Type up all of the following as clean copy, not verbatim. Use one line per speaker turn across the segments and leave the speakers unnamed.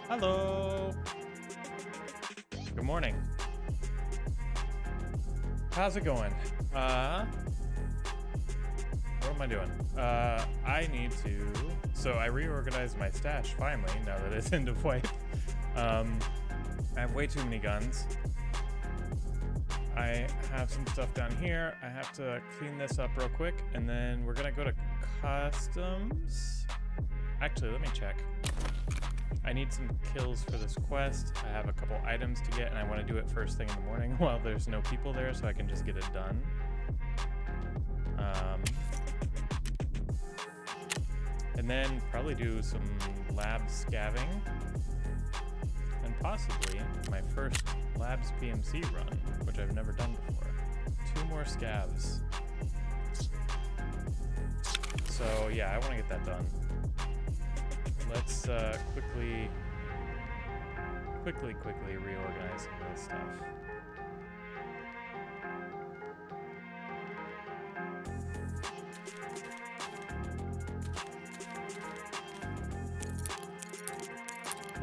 Hello. Good morning. How's it going? What am I doing? I need to... So I reorganized my stash, finally, now that it's end of wipe. I have way too many guns. I have some stuff down here. I have to clean this up real quick, and then we're gonna go to customs. Actually, let me check. I need some kills for this quest. I have a couple items to get, and I want to do it first thing in the morning while there's no people there, so I can just get it done. And then probably do some lab scavving, and possibly my first labs PMC run, which I've never done before. 2 more scavs. So yeah, I want to get that done. Let's quickly reorganize some of this stuff.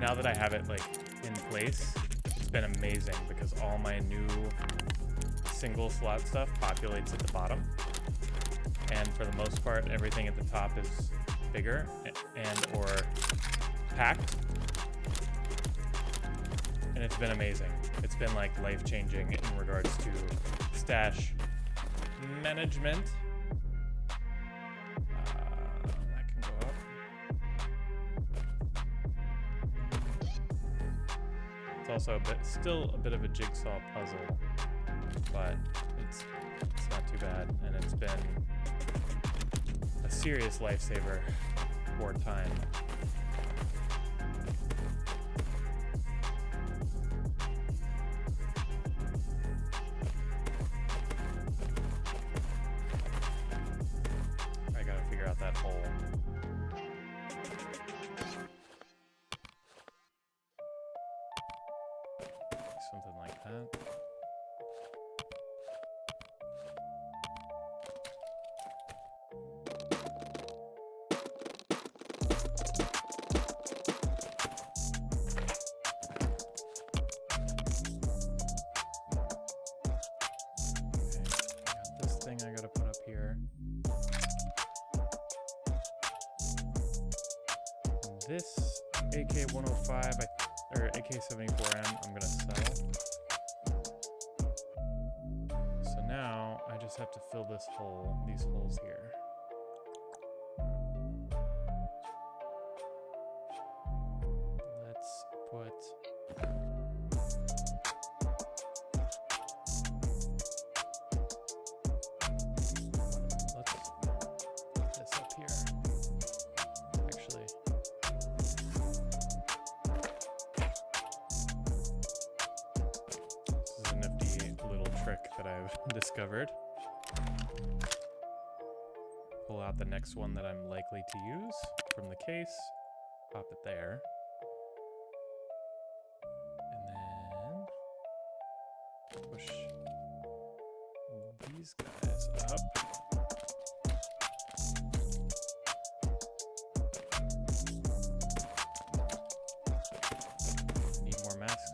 Now that I have it like in place, it's been amazing because all my new single slot stuff populates at the bottom, and for the most part, everything at the top is bigger and or packed, and it's been amazing. It's been like life-changing in regards to stash management. That can go up. It's also still a bit of a jigsaw puzzle, but it's not too bad, and it's been a serious lifesaver for time. I gotta figure out that hole. Something like that. I gotta put up here. This AK-105 or AK-74M I'm gonna sell. So now I just have to fill this hole, these holes here. Let's put that I've discovered. Pull out the next one that I'm likely to use from the case, pop it there, and then push these guys up. Need more masks.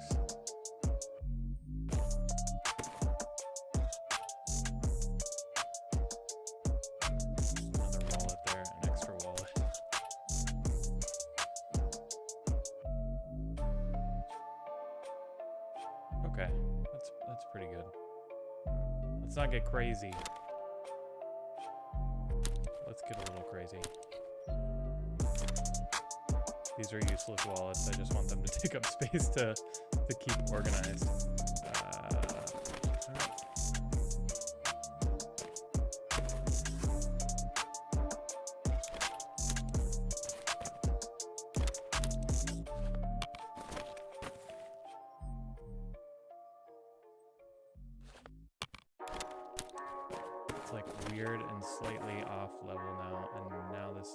Okay, that's pretty good. Let's not get crazy. Let's get a little crazy. These are useless wallets. I just want them to take up space to keep organized. All right. Like weird and slightly off level now, and now this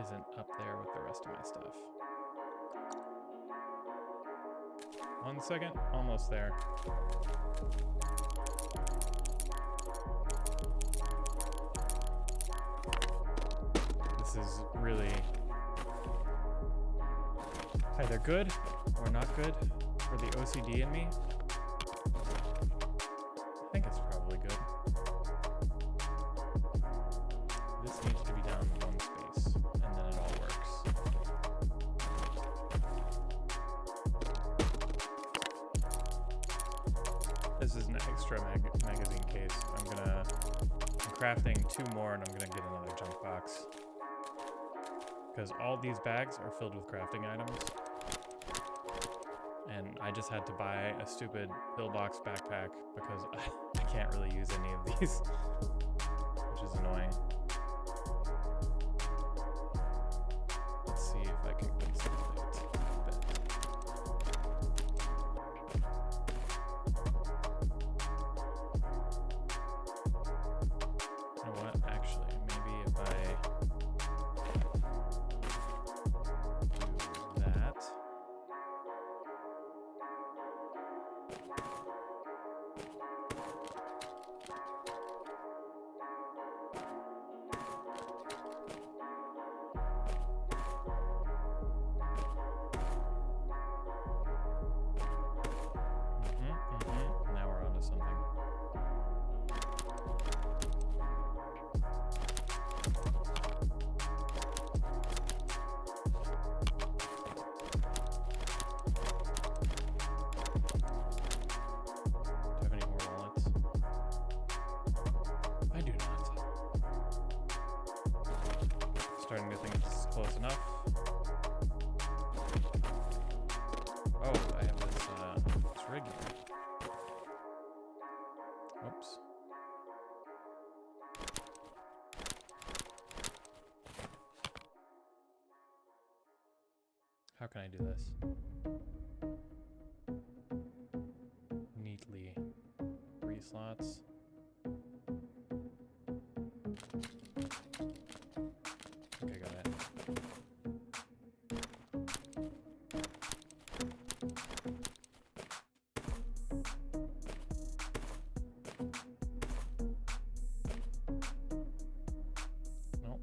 isn't up there with the rest of my stuff. 1 second, almost there. this is really either good or not good for the OCD in me. I think it's probably good. This needs to be down one space, and then it all works. This is an extra magazine case. I'm crafting 2 more, and I'm gonna get another junk box. Because all these bags are filled with crafting items. And I just had to buy a stupid pillbox backpack because I can't really use any of these, which is annoying. Let's see if I can consolidate a bit. You know what? Actually, maybe if I do that. Now we're onto something. Do I have any more wallets? I do not. Starting to think it's close enough. Oh, I have this rig here. Whoops. How can I do this? Neatly. 3 slots. Okay, got it. Nope.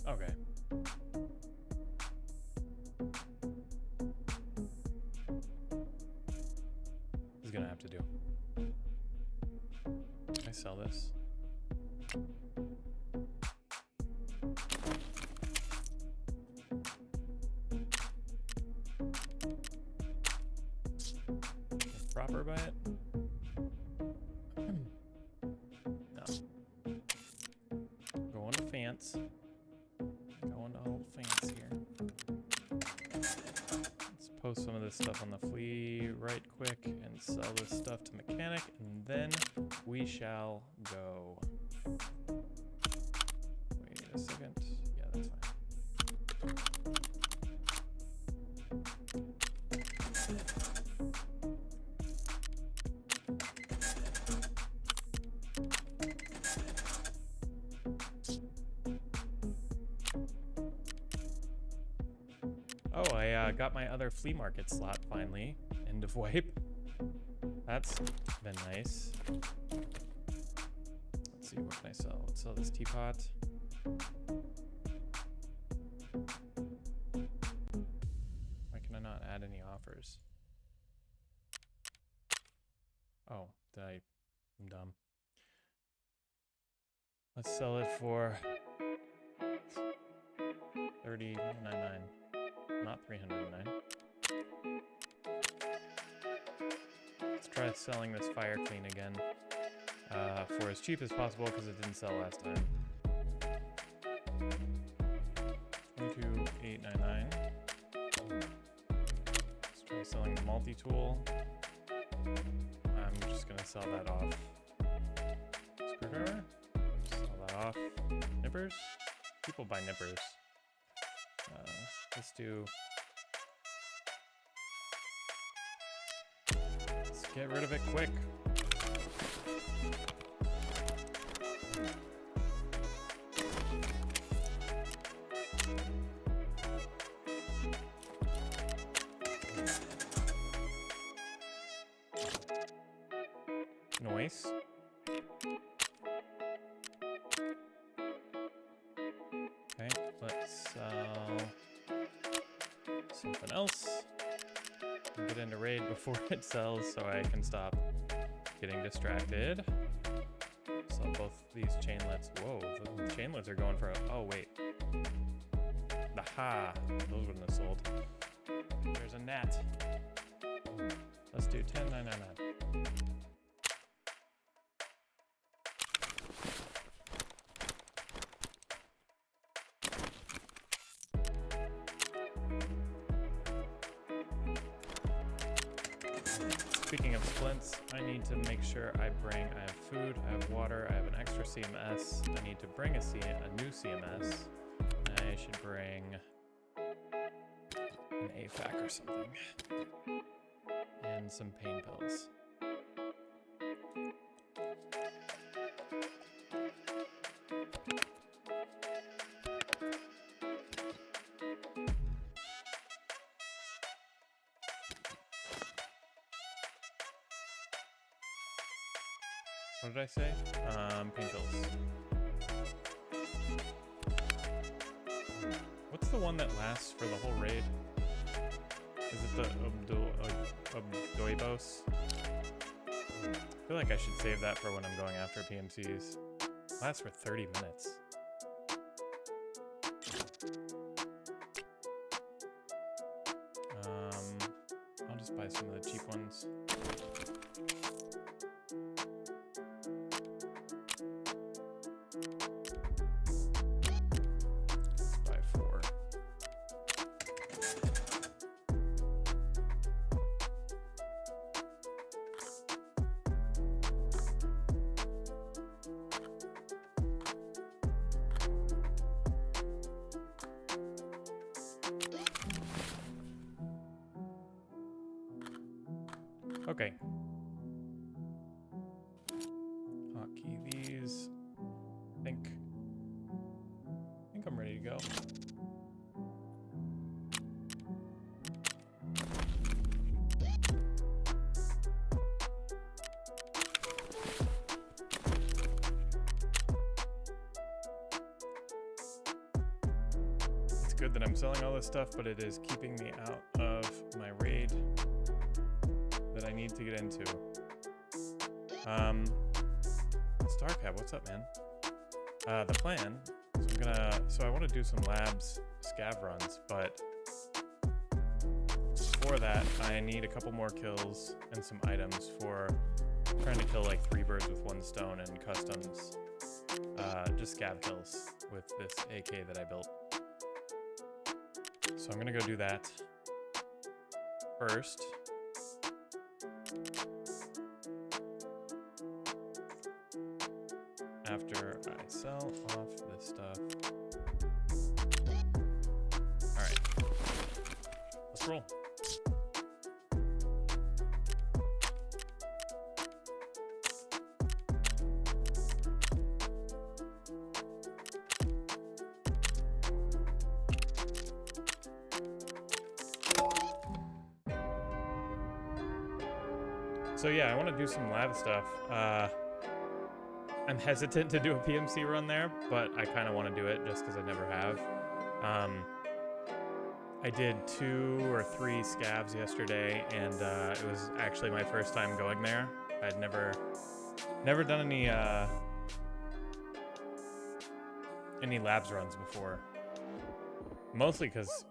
Okay. This is gonna have to do. Can I sell this? Proper by it? No. Going to fence. Going to old fence here. Let's post some of this stuff on the flea right quick and sell this stuff to mechanic, and then we shall go. Wait a second. Yeah, that's fine. Oh, I got my other flea market slot finally. End of wipe. That's been nice. Let's see, what can I sell? Let's sell this teapot. Why can I not add any offers? Oh, I'm dumb. Let's sell it for $30.99. Not $309. Let's try selling this fire clean again for as cheap as possible because it didn't sell last time. $22,899. Let's try selling the multi-tool. I'm just gonna sell that off. Screwdriver? Sell that off. Nippers? People buy nippers. Let's do... Let's get rid of it quick. Noise. Okay, let's sell something else. And get into raid before it sells so I can stop getting distracted. Sell both these chainlets. Whoa, the chainlets are going for a... Oh, wait. Aha! Those wouldn't have sold. There's a gnat. Let's do 10,999. Speaking of splints, I need to make sure I have food, I have water, I have an extra CMS. I need to bring a new CMS. I should bring an AFAC or something. And some pain pills. What did I say? Pain pills. What's the one that lasts for the whole raid? Is it the Abdoibos? I feel like I should save that for when I'm going after PMCs. Lasts for 30 minutes. I'll just buy some of the cheap ones. Okay. Hotkey these. I think I'm ready to go. It's good that I'm selling all this stuff, but it is keeping me out of my raid that I need to get into. StarCab, what's up, man? The plan, so I want to do some labs scav runs, but for that, I need a couple more kills and some items for trying to kill like 3 birds with 1 stone and customs, just scav kills with this AK that I built. So I'm gonna go do that first. After I sell off this stuff. Alright. Let's roll. So yeah, I want to do some lab stuff. I'm hesitant to do a PMC run there, but I kind of want to do it just because I never have. I did 2 or 3 scavs yesterday, and it was actually my first time going there. I'd never done any labs runs before. Mostly because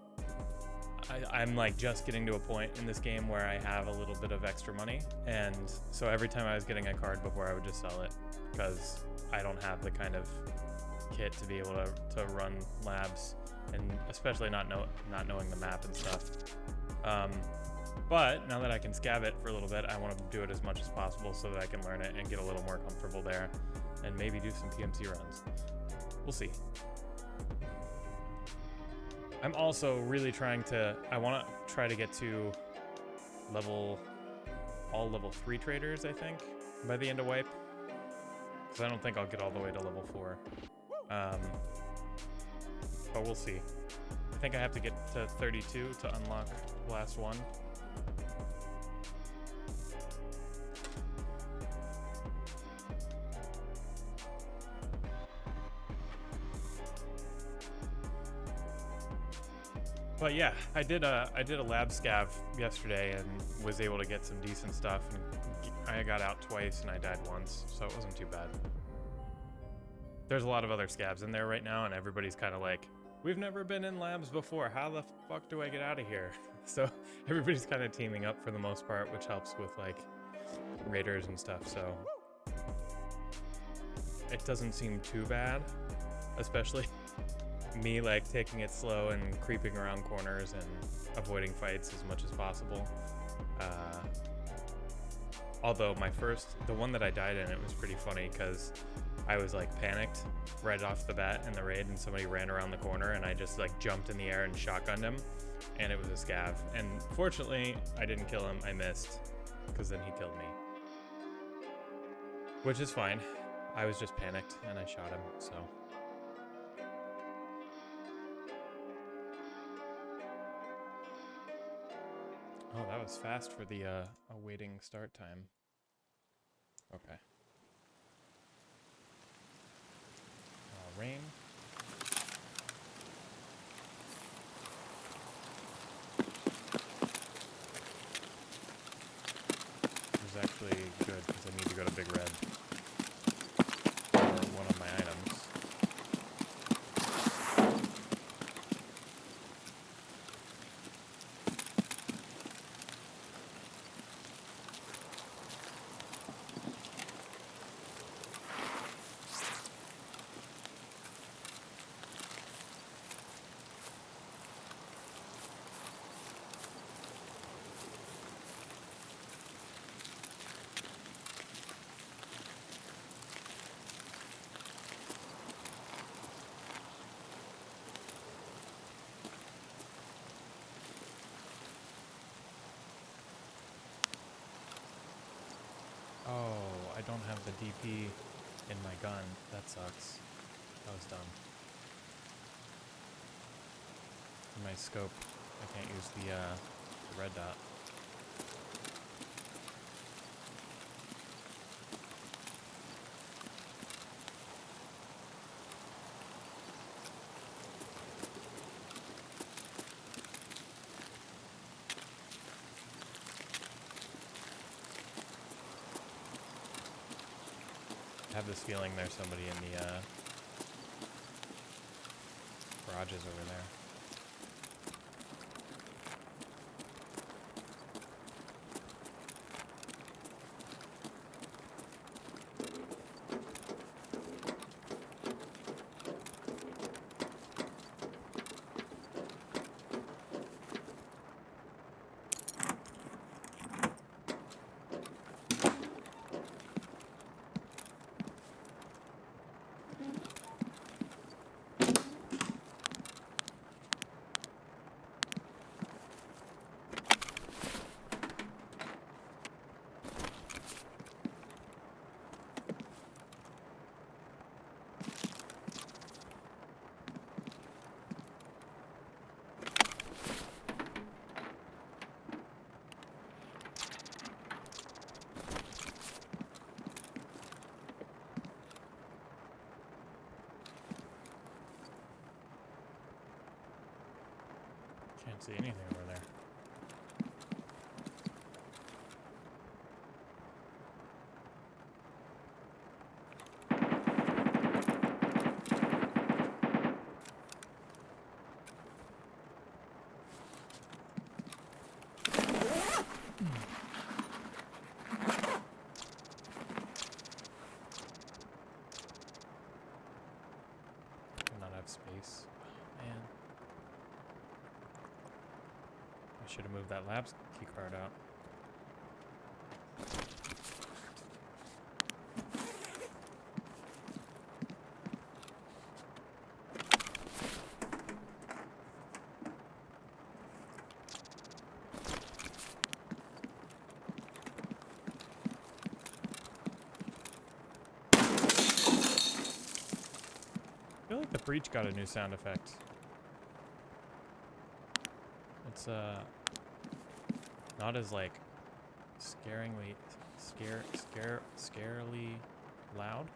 I'm like just getting to a point in this game where I have a little bit of extra money, and so every time I was getting a card before, I would just sell it because I don't have the kind of kit to be able to run labs, and especially not knowing the map and stuff. But now that I can scav it for a little bit, I want to do it as much as possible so that I can learn it and get a little more comfortable there, and maybe do some PMC runs. We'll see. I'm also really I want to try to get to all level 3 traders, I think, by the end of wipe. Because I don't think I'll get all the way to level 4. But we'll see. I think I have to get to 32 to unlock the last one. But yeah, I did a lab scav yesterday and was able to get some decent stuff. And I got out twice and I died once, so it wasn't too bad. There's a lot of other scavs in there right now, and everybody's kind of like, we've never been in labs before. How the fuck do I get out of here? So everybody's kind of teaming up for the most part, which helps with like raiders and stuff. So it doesn't seem too bad, especially me like taking it slow and creeping around corners and avoiding fights as much as possible. Although the one that I died in, it was pretty funny because I was like panicked right off the bat in the raid, and somebody ran around the corner and I just like jumped in the air and shotgunned him, and it was a scav. And fortunately I didn't kill him, I missed, because then he killed me. Which is fine. I was just panicked and I shot him, so. Oh, that was fast for the awaiting start time. Okay. Rain. This is actually good because I need to go to Big Red for one of my items. Oh, I don't have the DP in my gun. That sucks. That was dumb. In my scope, I can't use the red dot. I have this feeling there's somebody in the garages over there. Can't see anything over there. Do not have space. Oh, man. I should have moved that labs key card out. I feel like the breach got a new sound effect. It's not as like scarily loud,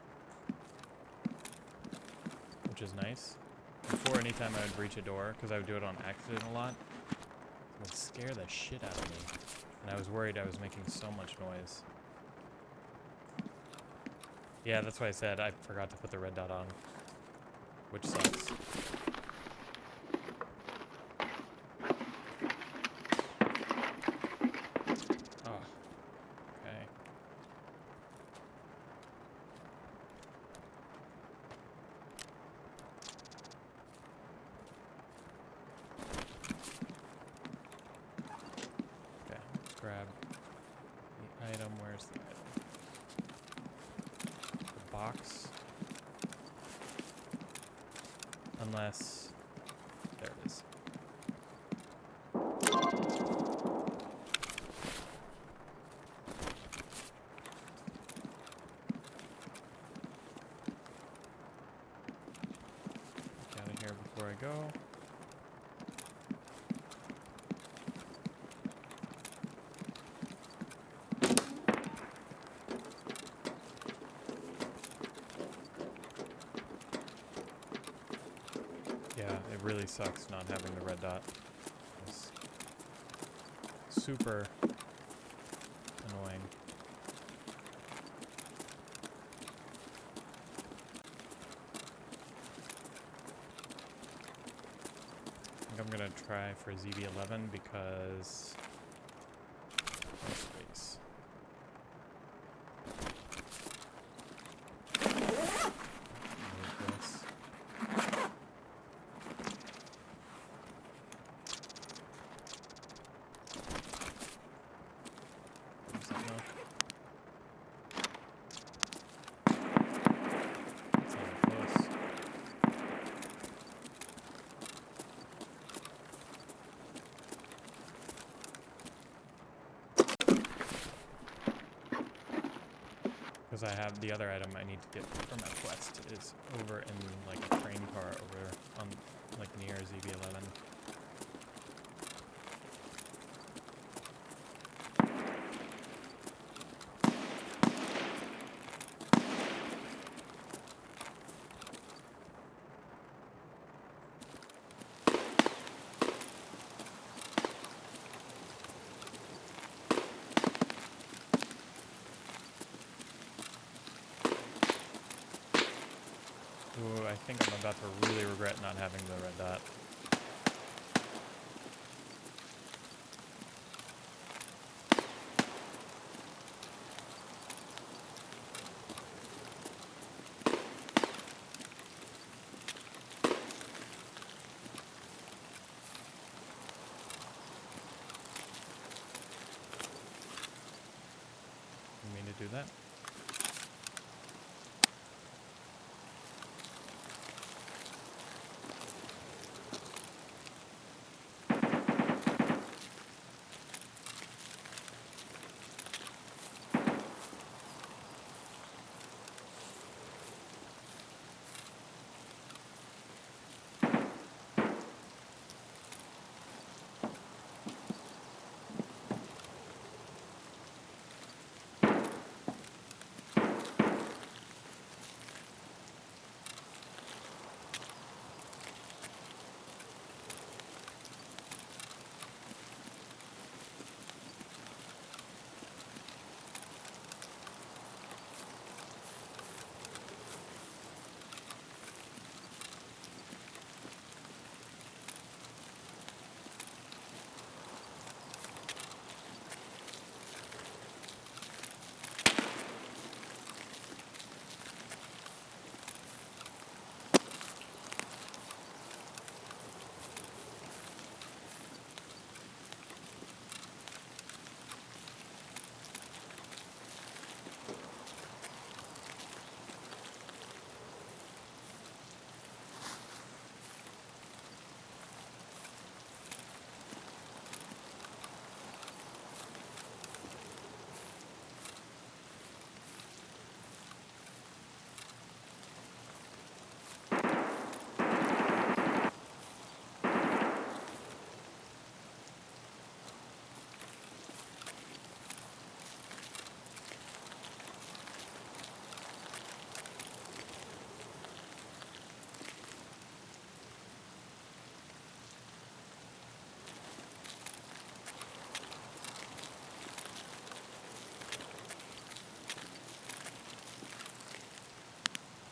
which is nice. Before, anytime I would breach a door, because I would do it on accident a lot, it would scare the shit out of me. And I was worried I was making so much noise. Yeah, that's why I said I forgot to put the red dot on, which sucks. Oh, okay. Okay, let's grab the item. Where's the item? The box. Unless, there it is. Get out of here before I go. Yeah, it really sucks not having the red dot. It's super annoying. I think I'm gonna try for ZB11 because no space. Move this. Where's that milk? That's not even close. Because I have the other item I need to get for my quest is over in like a train car over on like near ZB11. Ooh, I think I'm about to really regret not having the red dot. You mean to do that?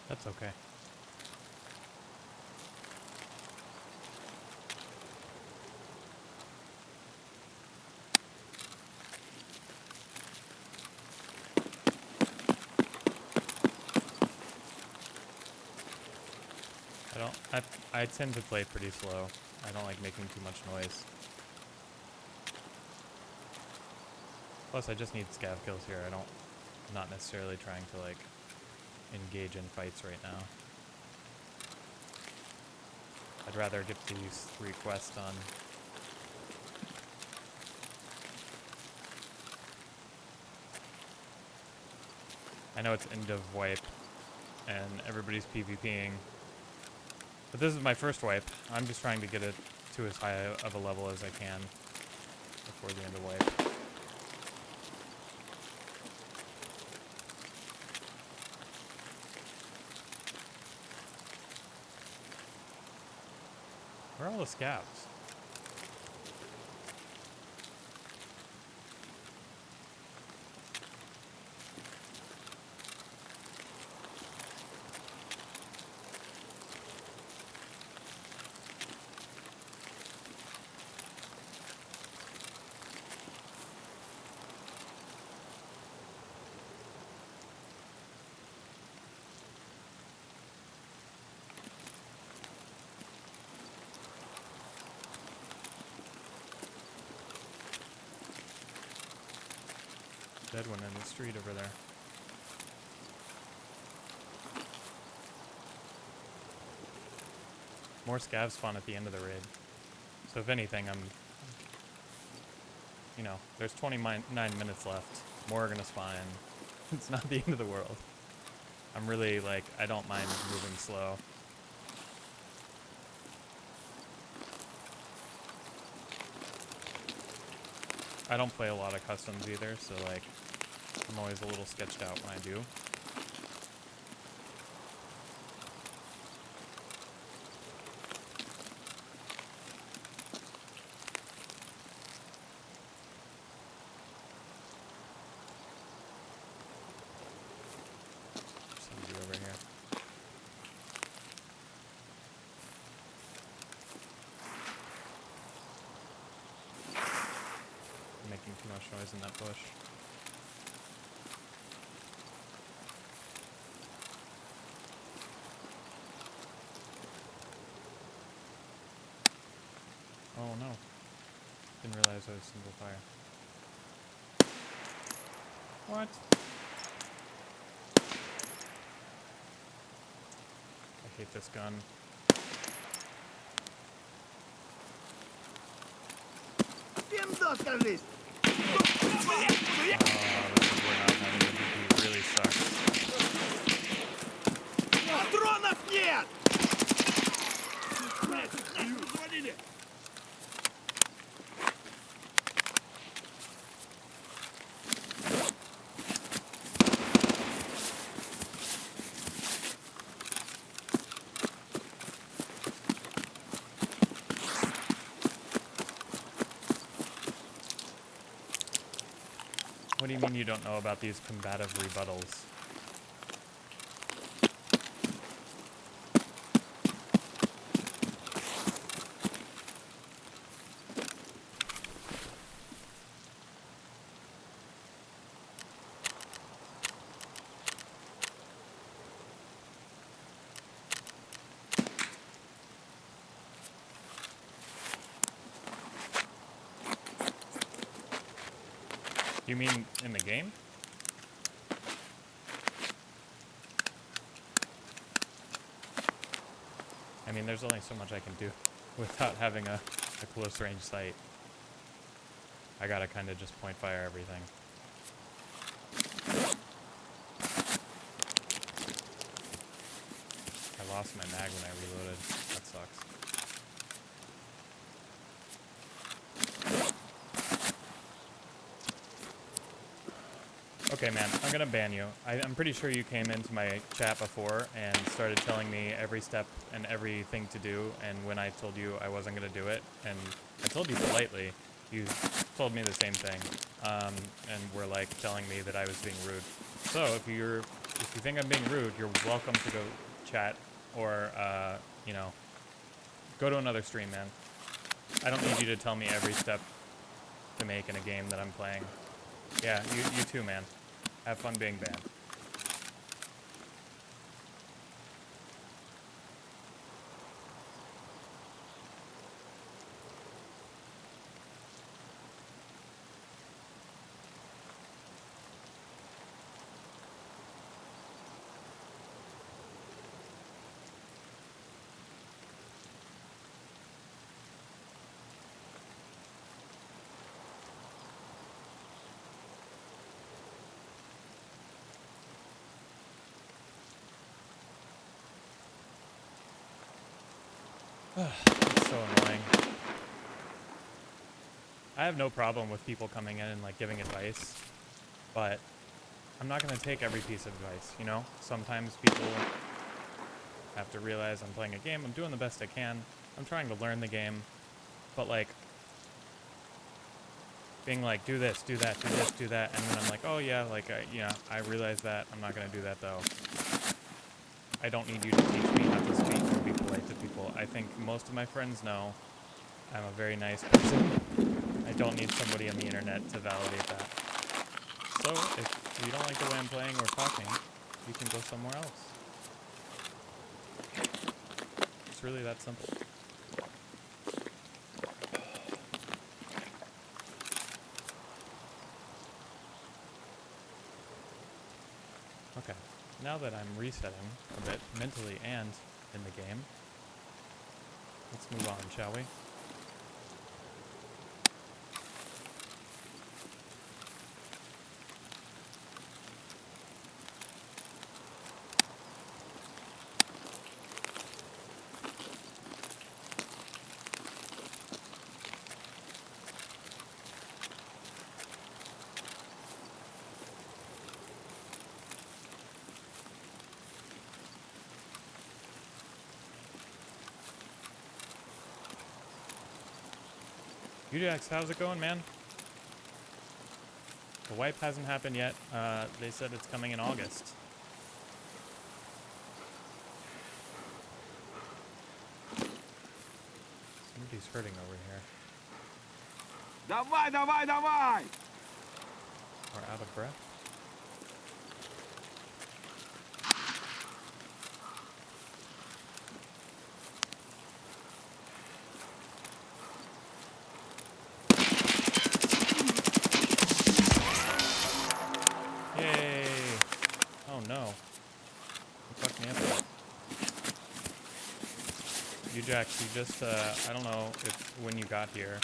That's okay. I tend to play pretty slow. I don't like making too much noise. Plus, I just need scav kills here. I'm not necessarily trying to, like, engage in fights right now. I'd rather get these 3 quests done. I know it's end of wipe, and everybody's PvPing. But this is my first wipe. I'm just trying to get it to as high of a level as I can before the end of wipe. Where are all the scavs? Dead one in the street over there. More scavs spawn at the end of the raid. So if anything, you know, there's 29 minutes left. More are gonna spawn in. It's not the end of the world. I'm really, like, I don't mind moving slow. I don't play a lot of customs either, so, like, I'm always a little sketched out when I do. Somebody over here. I'm making too much noise in that bush. Oh no. Didn't realize I was single fire. What? I hate this gun. This is where not having the DP really sucks. What do you mean you don't know about these combative rebuttals? You mean in the game? I mean, there's only so much I can do without having a close range sight. I gotta kind of just point fire everything. I lost my mag when I reloaded. That sucks. Okay, man, I'm gonna ban you. I'm pretty sure you came into my chat before and started telling me every step and everything to do, and when I told you I wasn't gonna do it, and I told you politely, you told me the same thing, and were like telling me that I was being rude. So if you're if you think I'm being rude, you're welcome to go chat or, you know, go to another stream, man. I don't need you to tell me every step to make in a game that I'm playing. Yeah, you too, man. Have fun being banned. It's so annoying. I have no problem with people coming in and like giving advice, but I'm not going to take every piece of advice, you know? Sometimes people have to realize I'm playing a game, I'm doing the best I can, I'm trying to learn the game, but like being like, do this, do that, do this, do that, and then I'm like, oh yeah, like, I realize that, I'm not going to do that though. I don't need you to teach me how to speak or be polite to people. I think most of my friends know I'm a very nice person. I don't need somebody on the internet to validate that. So, if you don't like the way I'm playing or talking, you can go somewhere else. It's really that simple. Okay, now that I'm resetting a bit, mentally and in the game, let's move on, shall we? UJax, how's it going, man? The wipe hasn't happened yet. They said it's coming in August. Somebody's hurting over here.
Давай, давай, давай!
We're out of breath. Yay! Oh no. You fucked me up there. UJax, you just, I don't know if when you got here,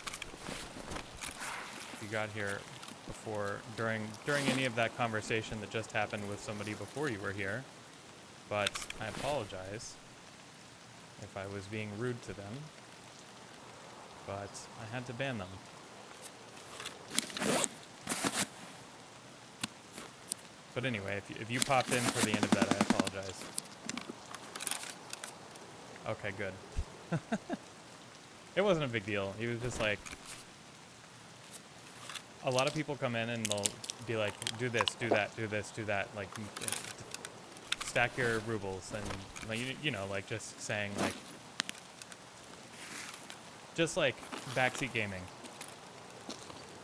you got here before, during any of that conversation that just happened with somebody before you were here, but I apologize if I was being rude to them, but I had to ban them. But anyway, if you popped in for the end of that, I apologize. Okay, good. It wasn't a big deal. He was just like, a lot of people come in and they'll be like, do this, do that, do this, do that, like, stack your rubles, and, like, you know, like, just saying, like, just, like, backseat gaming.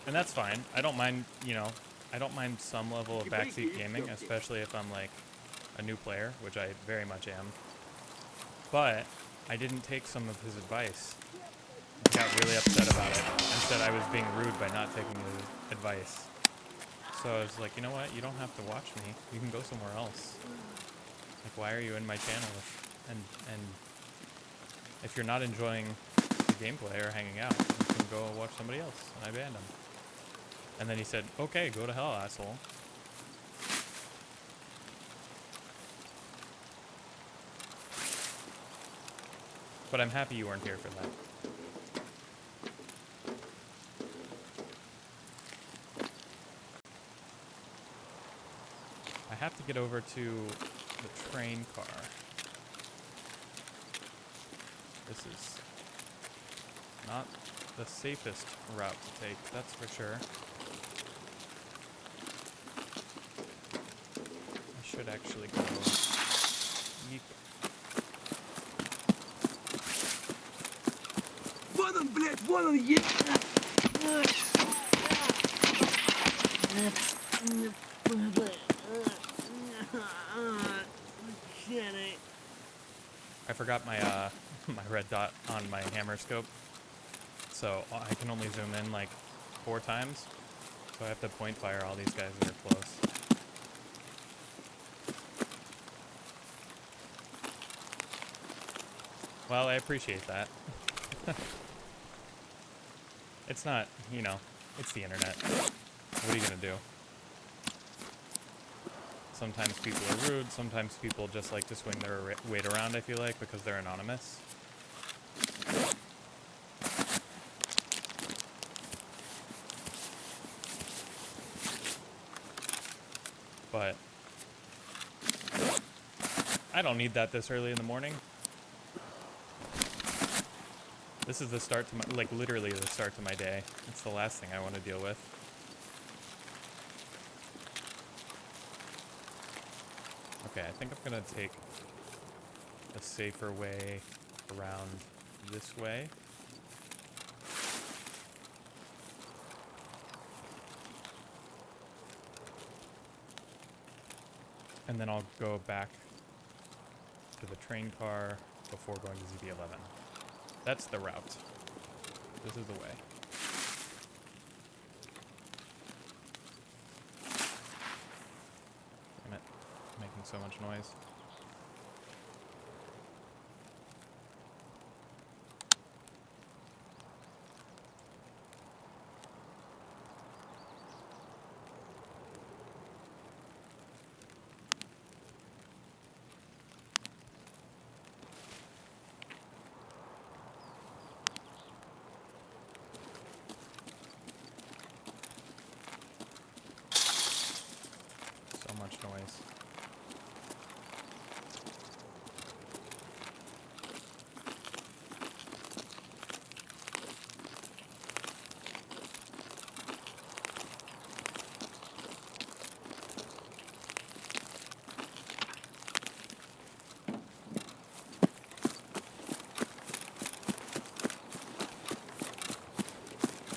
And that's fine. I don't mind, you know, I don't mind some level of backseat gaming, especially if I'm, like, a new player, which I very much am. But I didn't take some of his advice. I got really upset about it and said I was being rude by not taking his advice. So I was like, you know what? You don't have to watch me. You can go somewhere else. Like, why are you in my channel? And if you're not enjoying the gameplay or hanging out, you can go watch somebody else. And I banned him. And then he said, okay, go to hell, asshole. But I'm happy you weren't here for that. I have to get over to the train car. This is not the safest route to take, that's for sure. I should should actually go. Yeep.
Вон он, блядь, вон он есть!
I forgot my my red dot on my hammer scope, so I can only zoom in like 4 times. So I have to point fire all these guys that are close. Well, I appreciate that. It's not, you know, it's the internet. What are you gonna do? Sometimes people are rude, sometimes people just like to swing their weight around, I feel like, because they're anonymous. But I don't need that this early in the morning. This is the start to my, like literally the start to my day. It's the last thing I want to deal with. Okay, I think I'm gonna take a safer way around this way. And then I'll go back to the train car before going to ZB11. That's the route. This is the way. Damn it. Making so much noise. So much noise.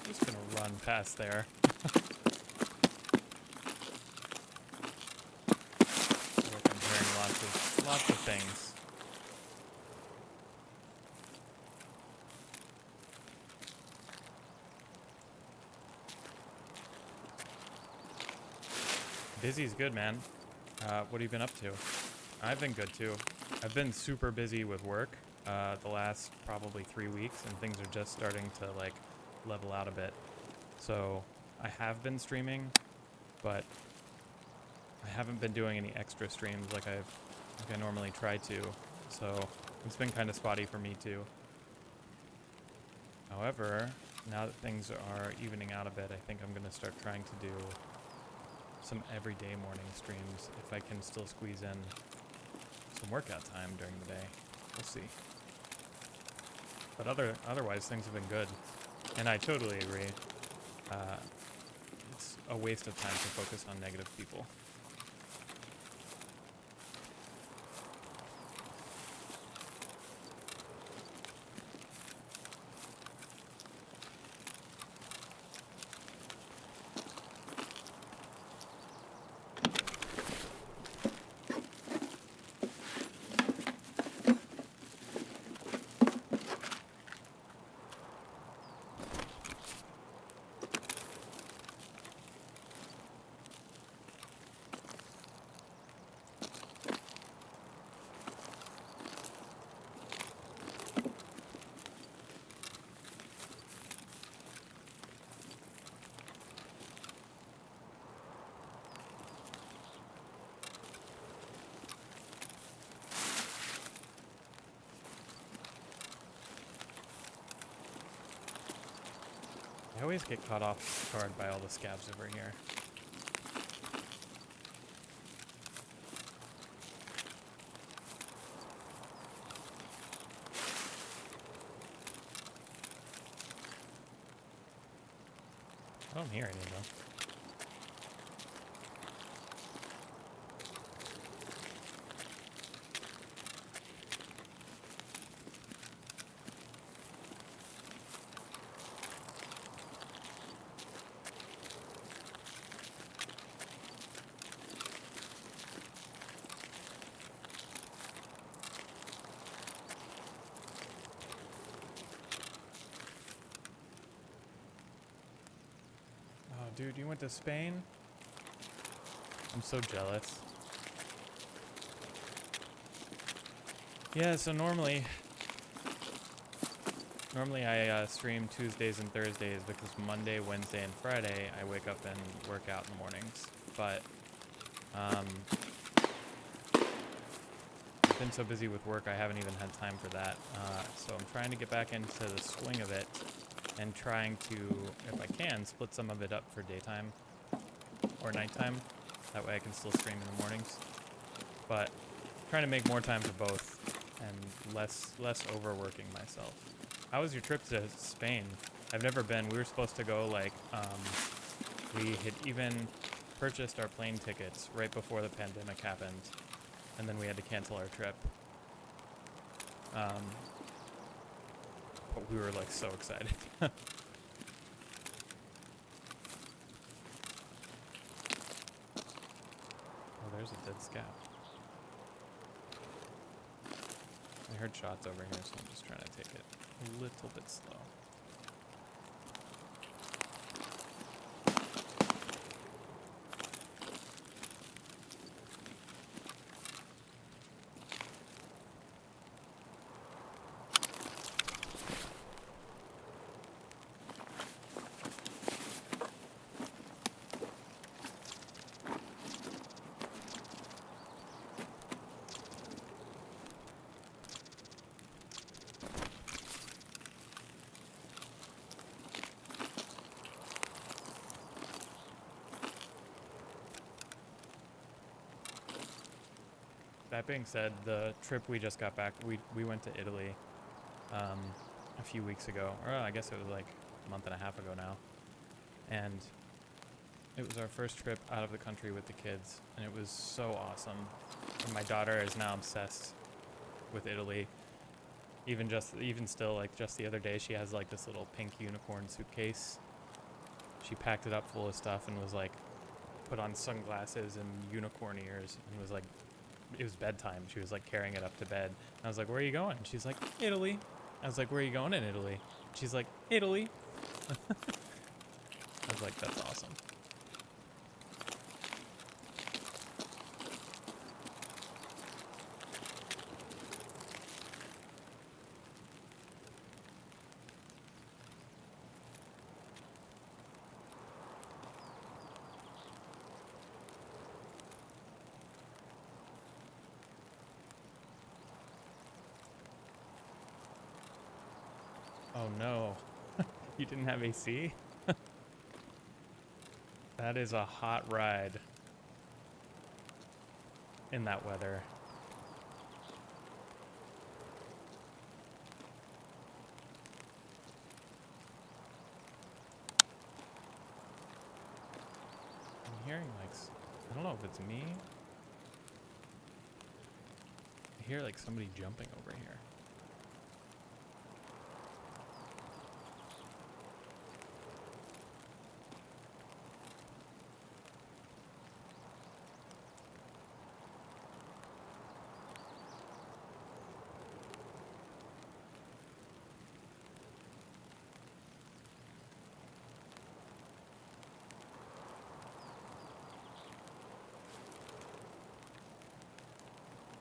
Just gonna run past there. I'm hearing lots of things. Busy's good, man. What have you been up to? I've been good too. I've been super busy with work the last probably 3 weeks, and things are just starting to like level out a bit. So I have been streaming, but I haven't been doing any extra streams like I normally try to. So it's been kind of spotty for me too. However, now that things are evening out a bit, I think I'm going to start trying to do some everyday morning streams if I can still squeeze in some workout time during the day. We'll see. But otherwise, things have been good. And I totally agree. It's a waste of time to focus on negative people. I always get caught off guard by all the scabs over here. I don't hear any though. dude, you went to Spain? I'm so jealous. Yeah, so normally I stream Tuesdays and Thursdays because Monday, Wednesday, and Friday I wake up and work out in the mornings. But I've been so busy with work I haven't even had time for that. So I'm trying to get back into the swing of it and trying to, if I can, split some of it up for daytime or nighttime. That way I can still stream in the mornings. But trying to make more time for both and less overworking myself. How was your trip to Spain? I've never been. We were supposed to go like we had even purchased our plane tickets right before the pandemic happened, and then we had to cancel our trip. But we were like so excited. Oh, there's a dead scout. I heard shots over here, so I'm just trying to take it a little bit slow. That being said, the trip we just got back, we went to Italy a few weeks ago, or I guess it was like a month and a half ago now, and it was our first trip out of the country with the kids, and it was so awesome. And my daughter is now obsessed with Italy. Even still, like just the other day, she has like this little pink unicorn suitcase. She packed it up full of stuff and was like, put on sunglasses and unicorn ears, and was like, it was bedtime. She was like carrying it up to bed. And I was like, where are you going? She's like, Italy. I was like, where are you going in Italy? She's like, Italy. I was like, that's awesome. Oh no, you didn't have AC? That is a hot ride in that weather. I'm hearing like, I don't know if it's me. I hear like somebody jumping over here.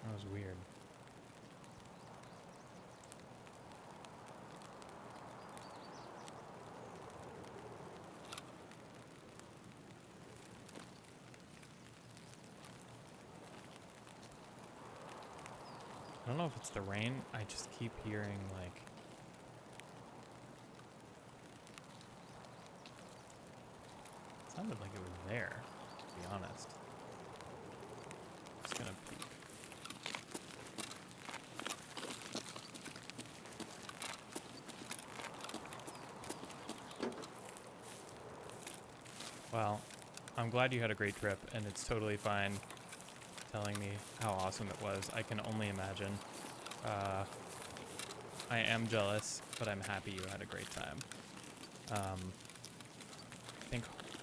That was weird. I don't know if it's the rain. I just keep hearing like it sounded like it was there, to be honest. It's gonna peek. Well, I'm glad you had a great trip, and it's totally fine telling me how awesome it was. I can only imagine. I am jealous, but I'm happy you had a great time. I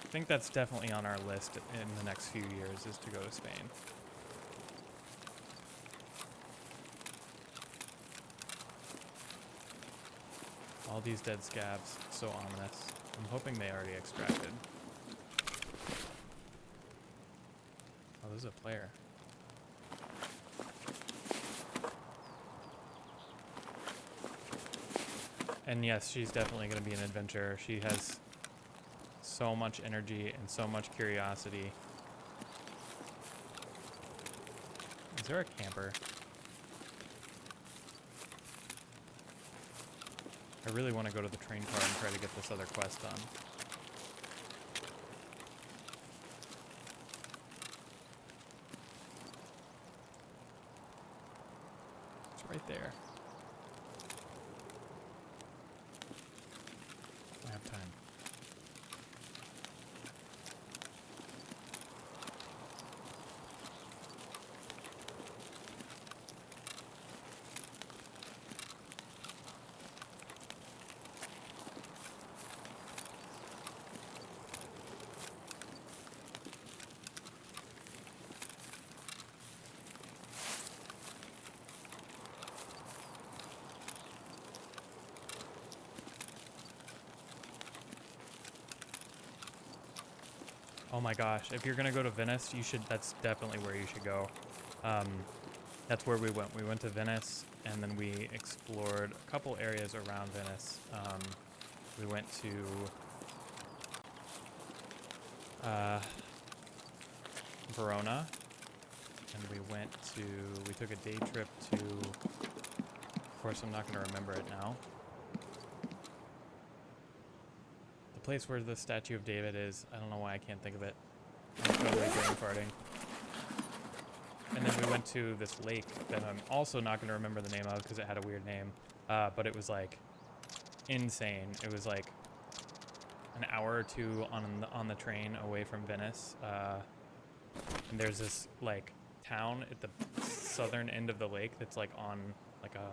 think that's definitely on our list in the next few years is to go to Spain. All these dead scabs, so ominous. I'm hoping they already extracted. was a player. And yes, she's definitely going to be an adventurer. She has so much energy and so much curiosity. Is there a camper? I really want to go to the train car and try to get this other quest done. It's right there. I have time. Oh my gosh, if you're gonna go to Venice, that's definitely where you should go. That's where we went. We went to Venice, and then we explored a couple areas around Venice. We went to Verona, and we took a day trip to, of course I'm not gonna remember it now, the place where the statue of David is. I don't know why I can't think of it. I'm totally brain farting. And then we went to this lake that I'm also not going to remember the name of because it had a weird name. But it was like insane. It was like an hour or two on the train away from Venice. And there's this like town at the southern end of the lake that's like on like a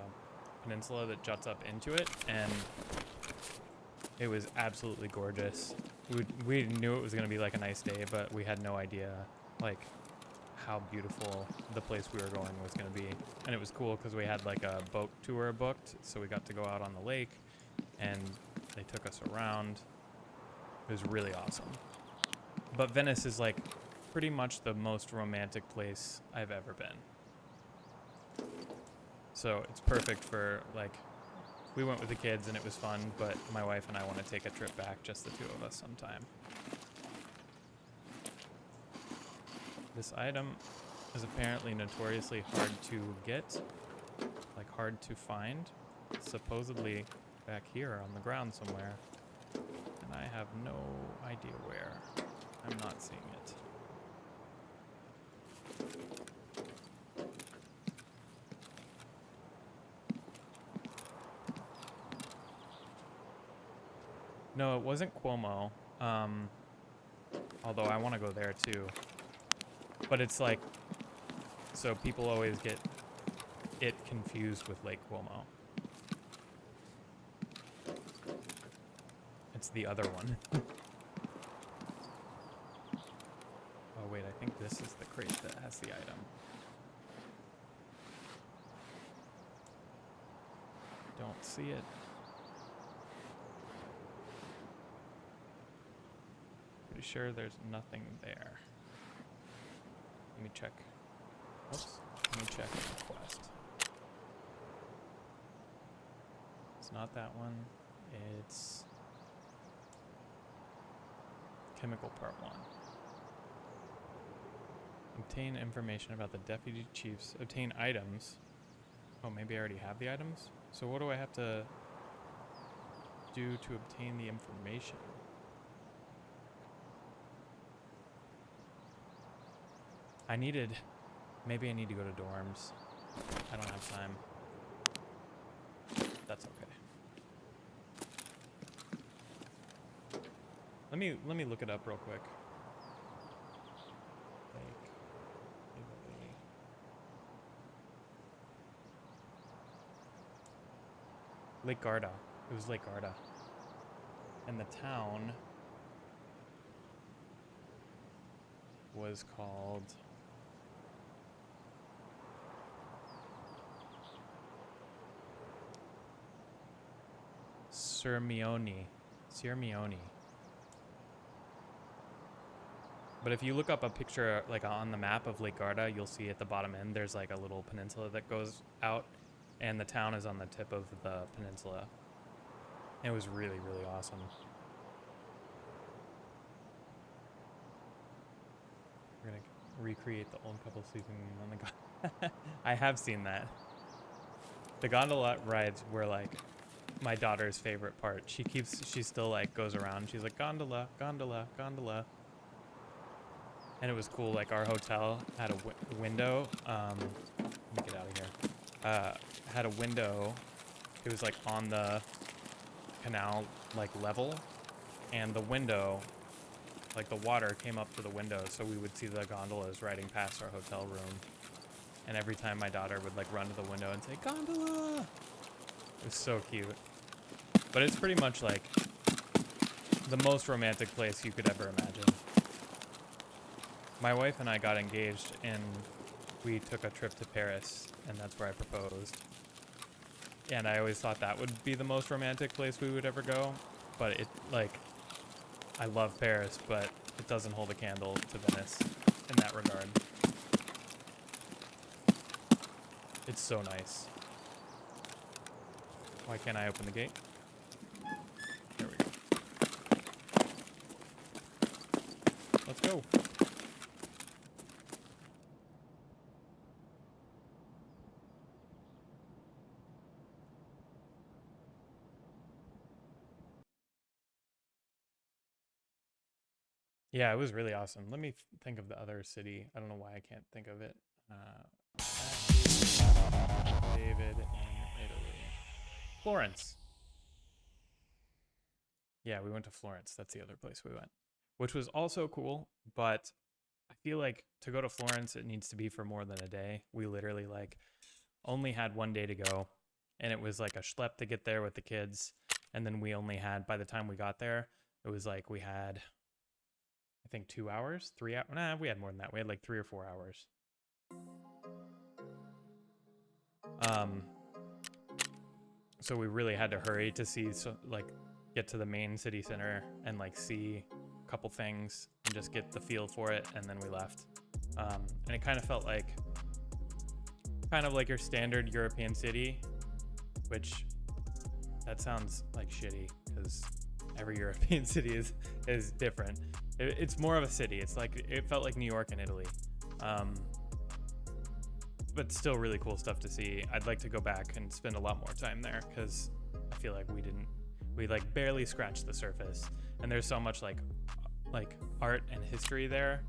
peninsula that juts up into it. And it was absolutely gorgeous. We knew it was going to be like a nice day, but we had no idea like how beautiful the place we were going was going to be. And it was cool because we had like a boat tour booked, so we got to go out on the lake and they took us around. It was really awesome. But Venice is like pretty much the most romantic place I've ever been. So it's perfect for like, we went with the kids and it was fun, but my wife and I want to take a trip back, just the two of us sometime. This item is apparently notoriously hard to get, like hard to find. It's supposedly back here on the ground somewhere, and I have no idea where. I'm not seeing it. No, it wasn't Cuomo, although I want to go there too. But it's like, so people always get it confused with Lake Cuomo. It's the other one. Oh wait, I think this is the crate that has the item. Don't see it. Pretty sure there's nothing there. Let me check. Whoops. Let me check the quest. It's not that one. It's Chemical Part 1. Obtain information about the deputy chiefs. Obtain items. Oh, maybe I already have the items? So what do I have to do to obtain the information? Maybe I need to go to dorms. I don't have time. That's okay. Let me look it up real quick. Lake Garda. It was Lake Garda. And the town was called Sirmione. But if you look up a picture like on the map of Lake Garda, you'll see at the bottom end there's like a little peninsula that goes out, and the town is on the tip of the peninsula. It was really, really awesome. We're gonna recreate the old couple sleeping on the gondola. I have seen that. The gondola rides were like my daughter's favorite part. She still like goes around. She's like, gondola, gondola, gondola. And it was cool. Like our hotel had a window. Let me get out of here. Had a window. It was like on the canal like level, and the window, like the water came up to the window, so we would see the gondolas riding past our hotel room. And every time my daughter would like run to the window and say gondola, it was so cute. But it's pretty much like the most romantic place you could ever imagine. My wife and I got engaged and we took a trip to Paris, and that's where I proposed. And I always thought that would be the most romantic place we would ever go. But it, like, I love Paris, but it doesn't hold a candle to Venice in that regard. It's so nice. Why can't I open the gate? There we go. Let's go. Yeah, it was really awesome. Let me think of the other city. I don't know why I can't think of it. David in Italy. Florence. Yeah, we went to Florence. That's the other place we went, which was also cool. But I feel like to go to Florence, it needs to be for more than a day. We literally like only had one day to go, and it was like a schlep to get there with the kids. And then we only had, by the time we got there, it was like we had, I think 2 hours, 3 hours. Nah, we had more than that. We had like 3 or 4 hours. So we really had to hurry to see, so like get to the main city center and like see a couple things and just get the feel for it, and then we left. And it kind of felt like your standard European city, which that sounds like shitty because every European city is different. It's more of a city. It's like, it felt like New York and Italy. But still really cool stuff to see. I'd like to go back and spend a lot more time there because I feel like we like barely scratched the surface. And there's so much like art and history there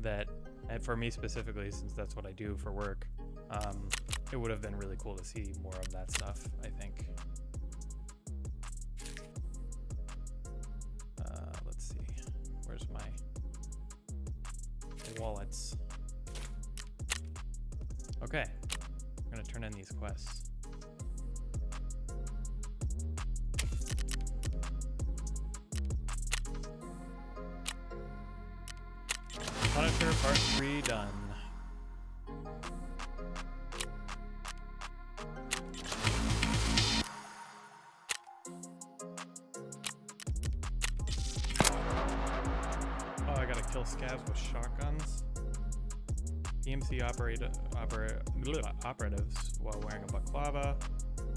that, and for me specifically, since that's what I do for work, it would have been really cool to see more of that stuff, I think. Let's see. Where's my wallets? Okay, I'm gonna turn in these quests. Punisher Part 3 done. Oh, I gotta kill scavs with shotguns. PMC operatives while wearing a baklava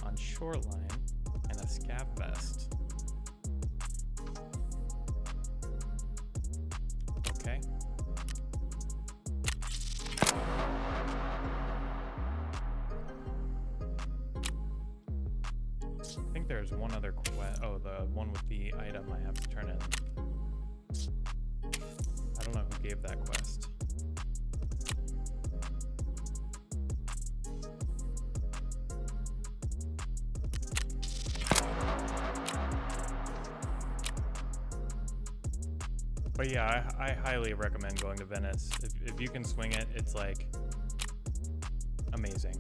on shoreline and a scav vest. Okay. I think there's one other quest. Oh, the one with the item I have to turn in. I don't know who gave that quest. But yeah, I highly recommend going to Venice. If you can swing it, it's like amazing.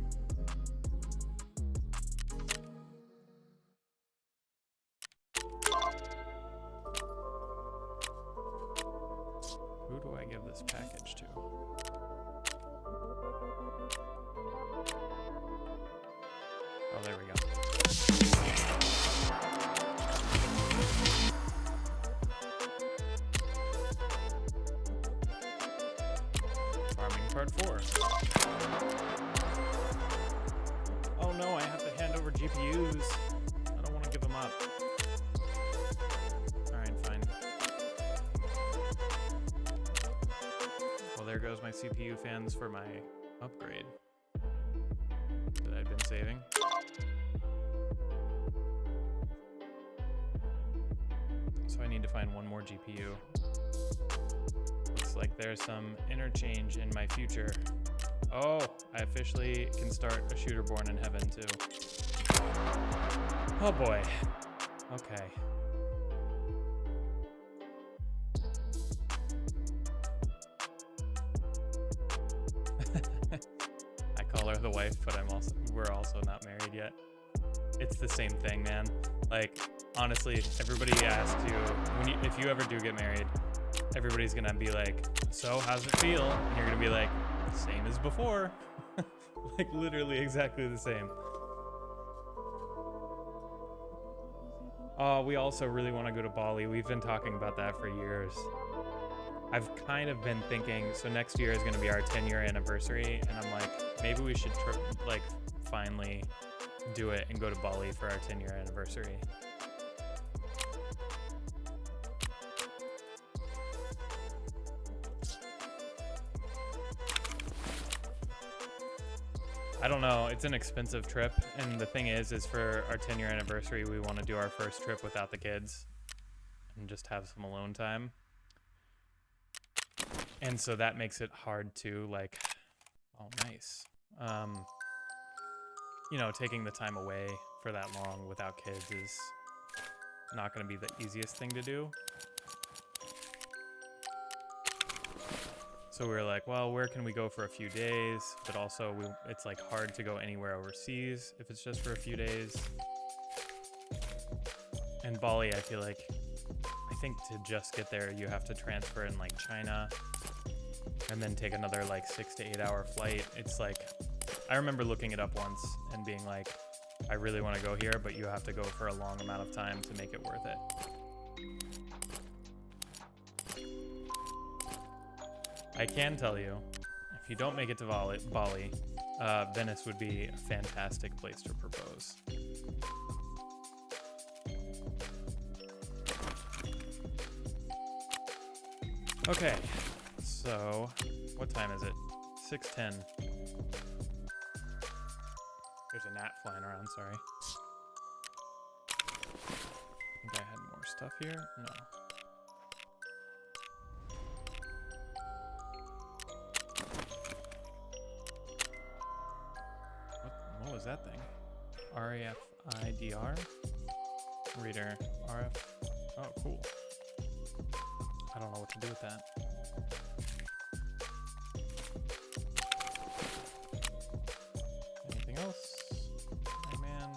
Who do I give this package to? Oh, there we go. part 4. Oh no, I have to hand over GPUs. I don't want to give them up. Alright, fine. Well, there goes my CPU fans for my upgrade that I've been saving. So I need to find one more GPU. Looks like there's some interchange in my future. Oh, I officially can start a shooter born in heaven too. Oh boy. Okay. I call her the wife, but we're also not married yet. It's the same thing, man. Like, honestly, everybody asks you, if you ever do get married, everybody's gonna be like, so how's it feel? And you're gonna be like, same as before. Like, literally exactly the same. Oh, we also really want to go to Bali. We've been talking about that for years. I've kind of been thinking, so next year is going to be our 10-year anniversary, and I'm like, maybe we should finally do it and go to Bali for our 10-year anniversary. I don't know, it's an expensive trip, and the thing is for our 10-year anniversary, we want to do our first trip without the kids and just have some alone time. And so that makes it hard to, like, oh, nice. You know, taking the time away for that long without kids is not going to be the easiest thing to do. So we were like, well, where can we go for a few days? But also, it's like hard to go anywhere overseas if it's just for a few days. And Bali, I feel like, I think to just get there, you have to transfer in like China and then take another like 6 to 8 hour flight. It's like, I remember looking it up once and being like, I really want to go here, but you have to go for a long amount of time to make it worth it. I can tell you, if you don't make it to Bali, Venice would be a fantastic place to propose. Okay, so what time is it? 6:10. There's a gnat flying around, sorry. I think I had more stuff here. No. What was that thing? RAFIDR? Reader. RF. Oh, cool. I don't know what to do with that. Anything else? Hey, man.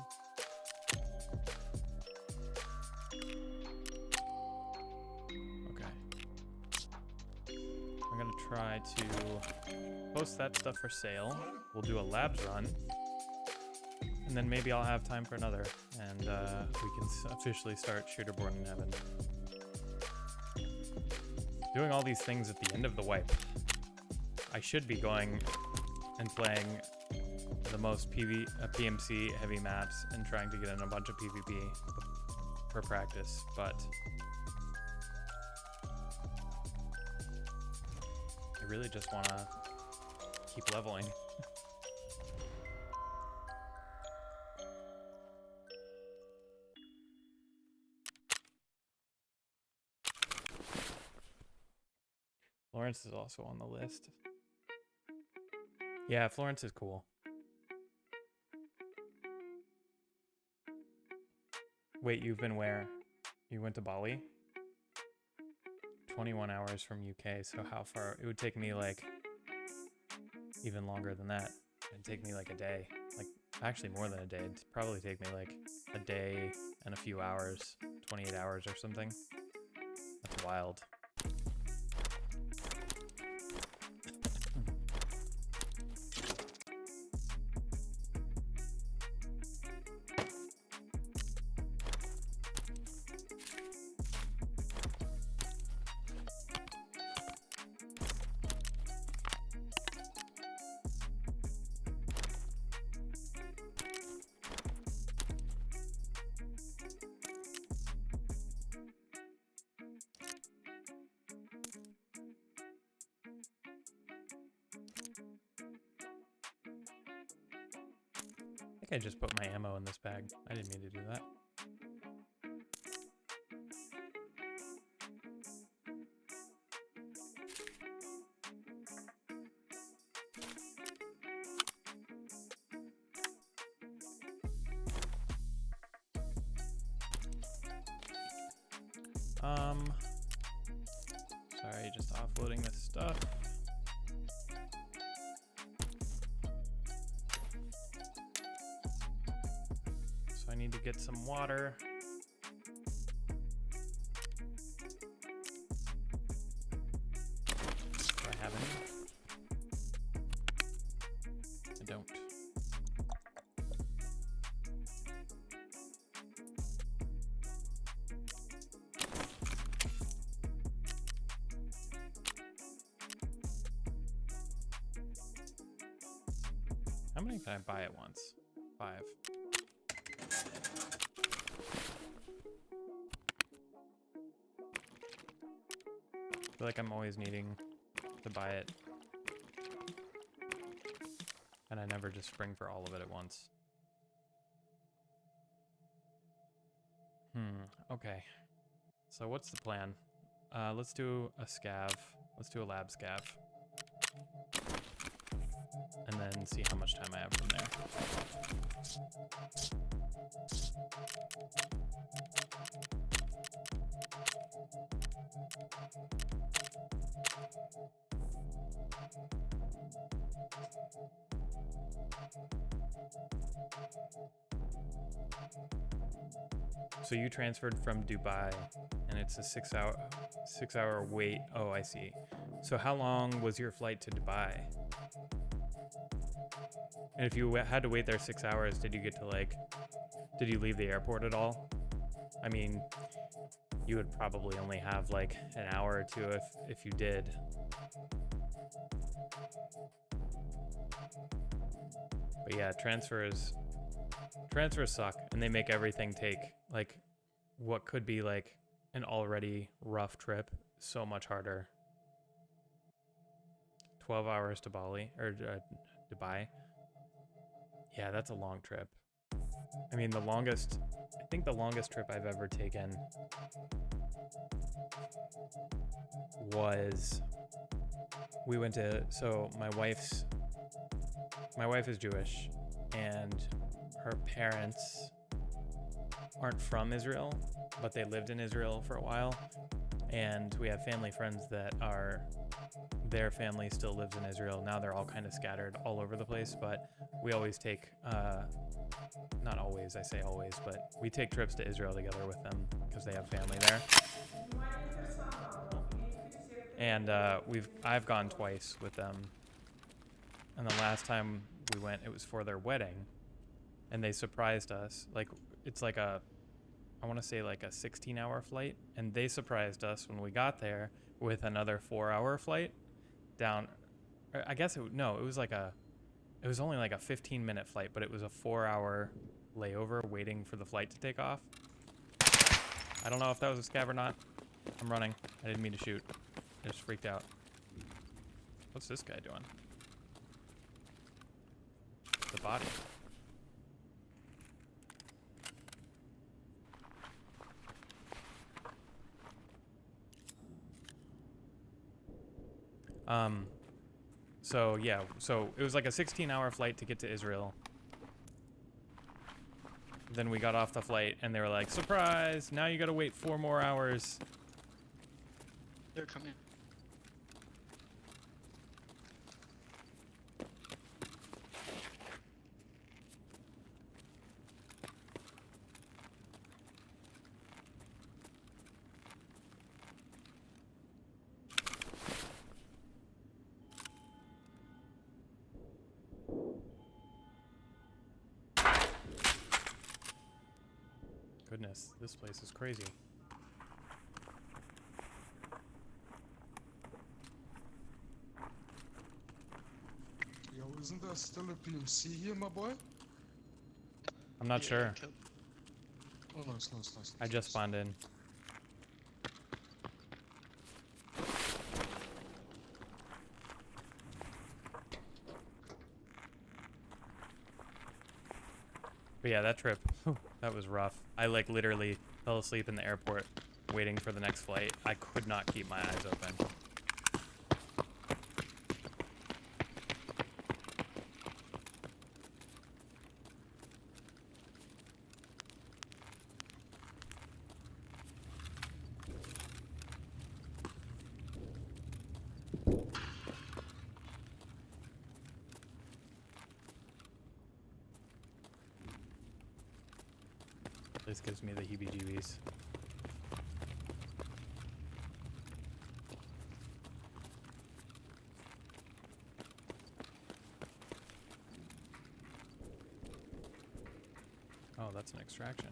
Okay. I'm gonna try to post that stuff for sale. We'll do a labs run. And then maybe I'll have time for another, and we can officially start Shooterborn in Heaven. Doing all these things at the end of the wipe. I should be going and playing the most PMC heavy maps and trying to get in a bunch of PvP for practice, but I really just want to keep leveling. Florence is also on the list. Yeah, Florence is cool. Wait, you've been where? You went to Bali? 21 hours from UK, so how far? It would take me like even longer than that. It'd take me like a day. Like, actually more than a day. It'd probably take me like a day and a few hours, 28 hours or something. That's wild. think I just put my ammo in this bag. I didn't mean to do that. Sorry, just offloading this stuff. So I need to get some water. Do I have any? I don't. How many can I buy at once? 5. I feel like I'm always needing to buy it. And I never just spring for all of it at once. Okay. So what's the plan? Let's do a scav. Let's do a lab scav. And then see how much time I have from there. So you transferred from Dubai, and it's a 6-hour wait. Oh, I see. So how long was your flight to Dubai? And if you had to wait there 6 hours, did you get to did you leave the airport at all? I mean, you would probably only have like an hour or two if you did. But yeah, transfers suck, and they make everything take like what could be like an already rough trip so much harder. 12 hours to Bali or Dubai. Yeah, that's a long trip. I mean, I think the longest trip I've ever taken was we went to, so my wife is Jewish, and her parents aren't from Israel, but they lived in Israel for a while, and we have family friends that their family still lives in Israel. Now they're all kind of scattered all over the place, but we always take, not always, I say always, but we take trips to Israel together with them because they have family there. And I've gone twice with them. And the last time we went, it was for their wedding, and they surprised us. Like, it's like I want to say like a 16-hour flight, and they surprised us when we got there with another 4-hour flight down. I guess it was only like a 15-minute flight, but it was a 4-hour layover waiting for the flight to take off. I don't know if that was a scav or not. I'm running. I didn't mean to shoot. I just freaked out. What's this guy doing? The body. So yeah, so it was like a 16-hour flight to get to Israel. Then we got off the flight and they were like, surprise, now you gotta wait 4 more hours.
They're coming.
Goodness, this place is crazy.
Yo, isn't there still a PMC here, my boy?
I'm not sure.
Oh, nice.
I just spawned in. But yeah, that trip, that was rough. I like literally fell asleep in the airport waiting for the next flight. I could not keep my eyes open. This gives me the heebie-jeebies. Oh, that's an extraction.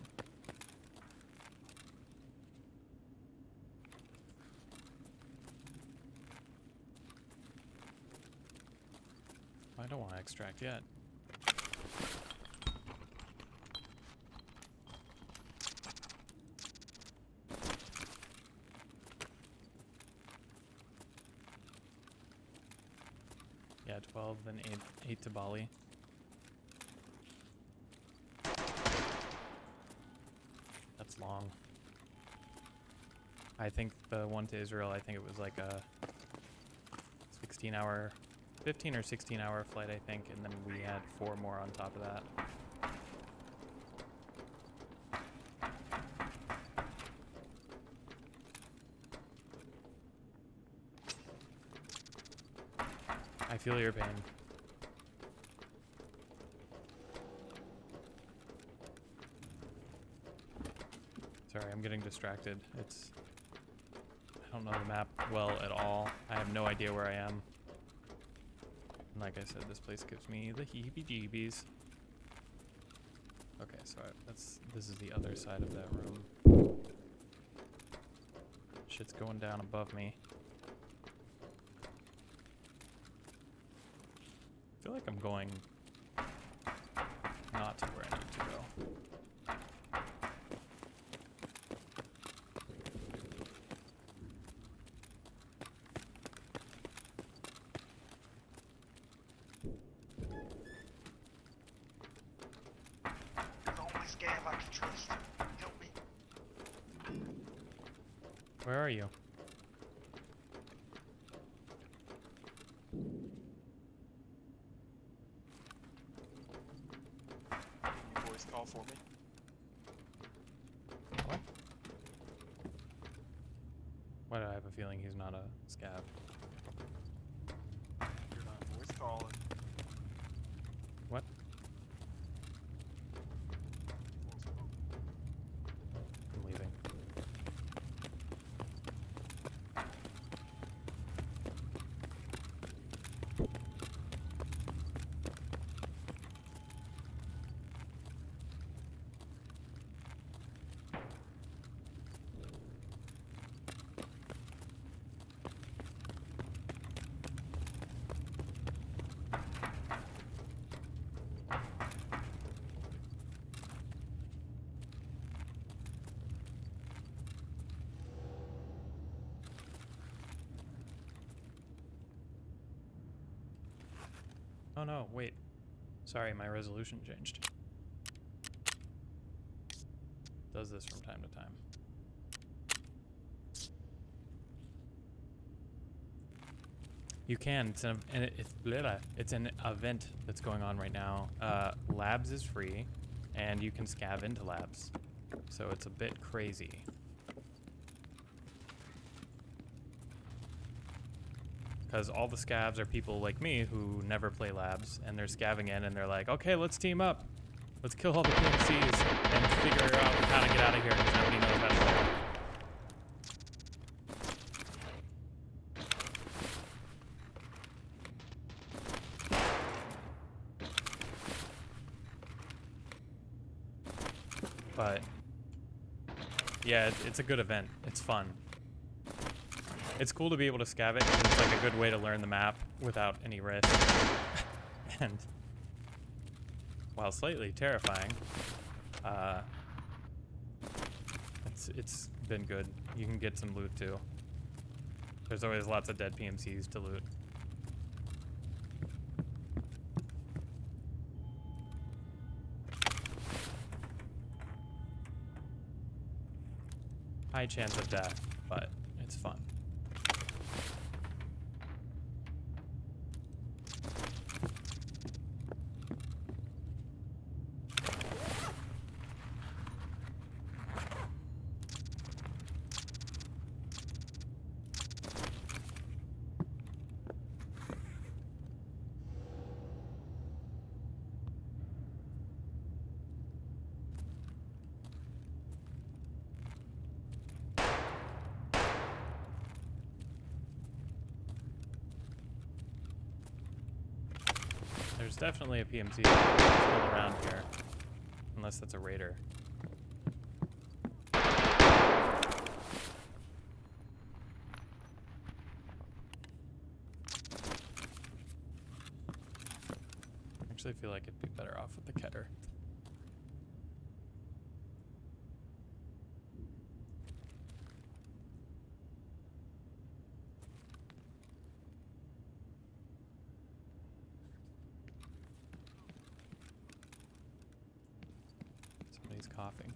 I don't want to extract yet. Yeah, 12, then 8 to Bali. That's long. I think the one to Israel, I think it was like a 16-hour, 15 or 16-hour flight, I think, and then we had 4 more on top of that. I feel your pain. Sorry, I'm getting distracted. I don't know the map well at all. I have no idea where I am. And like I said, this place gives me the heebie-jeebies. Okay, so this is the other side of that room. Shit's going down above me. I feel like I'm going not to where I need to go.
The only scav I can trust. Help me.
Where are you?
Voice call for me.
What? Why do I have a feeling he's not a scav?
You're not voice calling.
What?
Voice calling.
I'm leaving. Oh no, wait. Sorry, my resolution changed. Does this from time to time. You can. It's an event that's going on right now. Labs is free, and you can scav into labs. So it's a bit crazy. Because all the scavs are people like me who never play labs, and they're scaving in, and they're like, okay, let's team up. Let's kill all the PMCs and figure out how to get out of here because nobody knows how to play. But yeah, it's a good event. It's fun. It's cool to be able to scav it. It's like a good way to learn the map without any risk. And while slightly terrifying, it's been good. You can get some loot too. There's always lots of dead PMCs to loot. High chance of death, but it's fun. There's definitely a PMC still around here. Unless that's a raider. Actually, I feel like it'd be better off with the Keter. Somebody's coughing.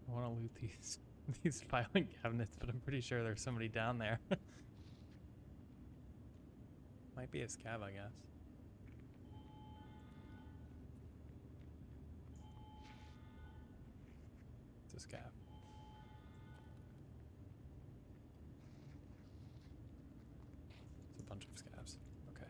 I want to loot these filing cabinets, but I'm pretty sure there's somebody down there. Might be a scav, I guess. It's a scav. It's a bunch of scavs. Okay.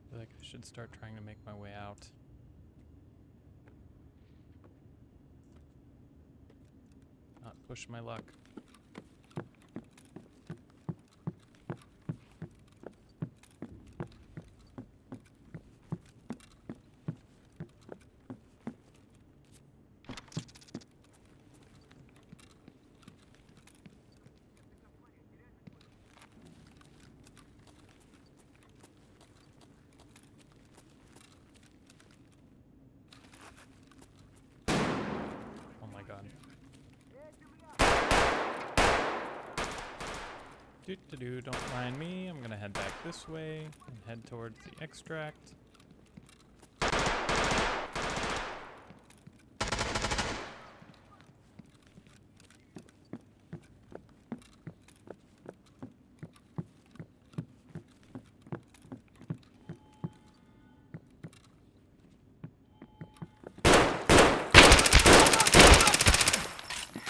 I feel like I should start trying to make my way out. Not push my luck. Oh my god. Do-do-do, don't mind me. I'm gonna head back this way and head towards the extract.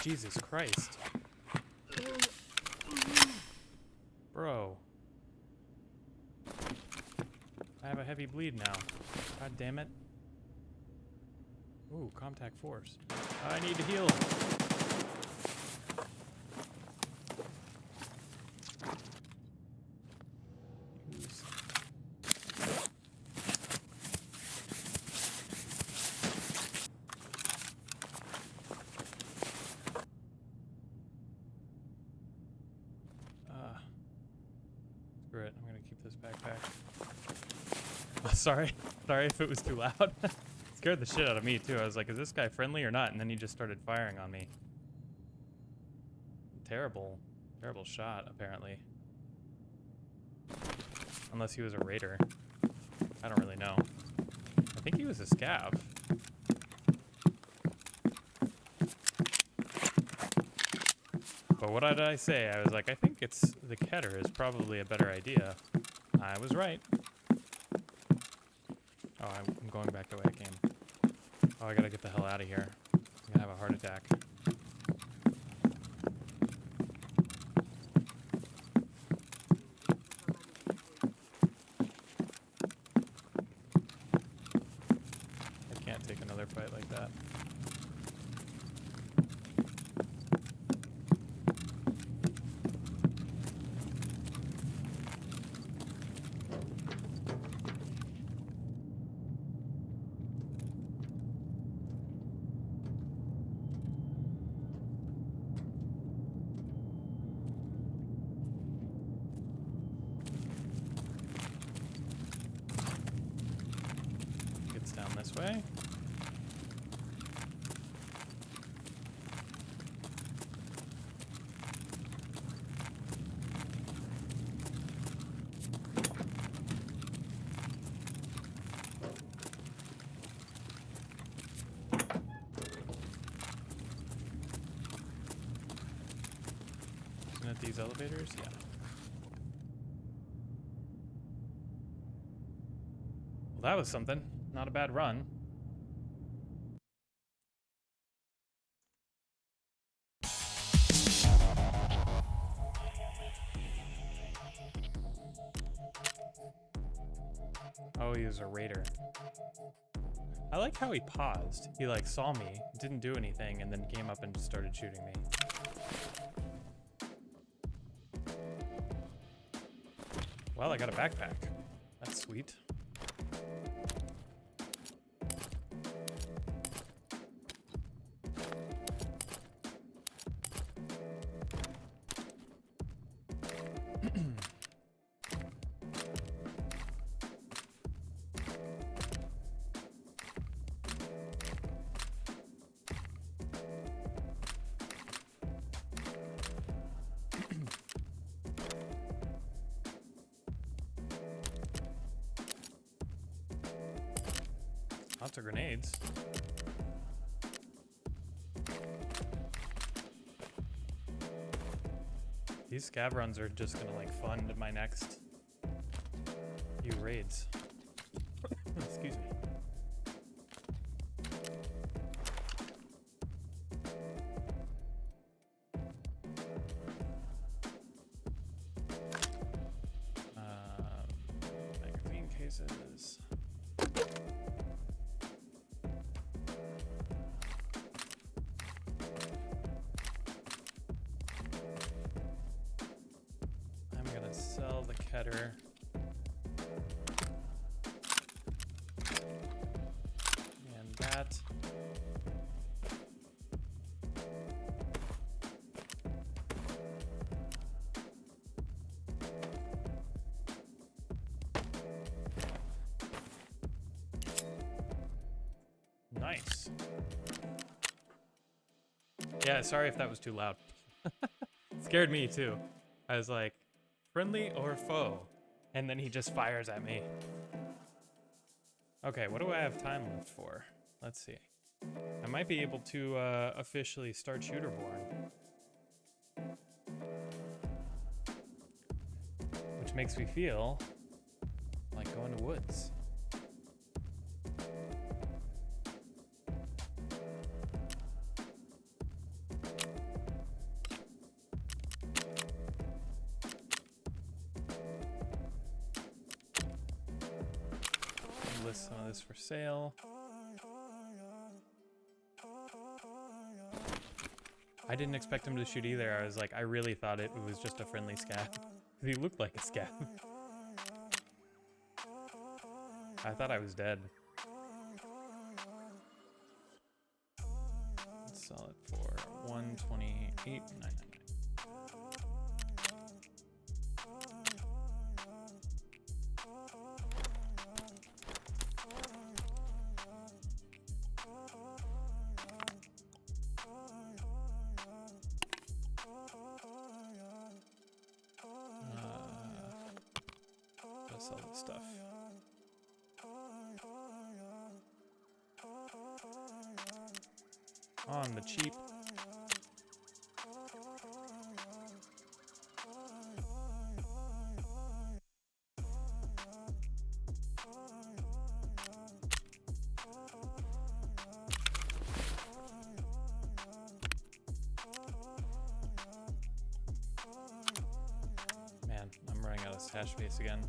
Jesus Christ. Bro. I have a heavy bleed now. God damn it. Ooh, contact force. I need to heal. Use. Screw it, I'm gonna keep this backpack. Oh, sorry if it was too loud. Scared the shit out of me too. I was like, is this guy friendly or not? And then he just started firing on me. Terrible shot, apparently. Unless he was a raider. I don't really know. I think he was a scav. But what did I say? I was like, I think it's the Keter is probably a better idea. I was right. Oh, I'm going back the way I came. Oh, I gotta get the hell out of here. I'm gonna have a heart attack. another fight like that. Gets down this way. Isn't it these elevators? Yeah. Well, that was something. Not a bad run. Oh, he was a raider. I like how he paused. He like saw me, didn't do anything, and then came up and started shooting me. Well, I got a backpack. That's sweet. Lots of grenades. These scav runs are just gonna like fund my next few raids. Excuse me. Magazine cases. Sell the Keter. And that. Nice. Yeah, sorry if that was too loud. Scared me too. I was like, friendly or foe? And then he just fires at me. Okay, what do I have time left for? Let's see. I might be able to officially start Shooterborn. Which makes me feel like going to woods. List some of this for sale. I didn't expect him to shoot either. I was like, I really thought it was just a friendly scav. He looked like a scav. I thought I was dead. Let's sell it for $128.99. Sell this stuff. On the cheap. Man, I'm running out of stash space again.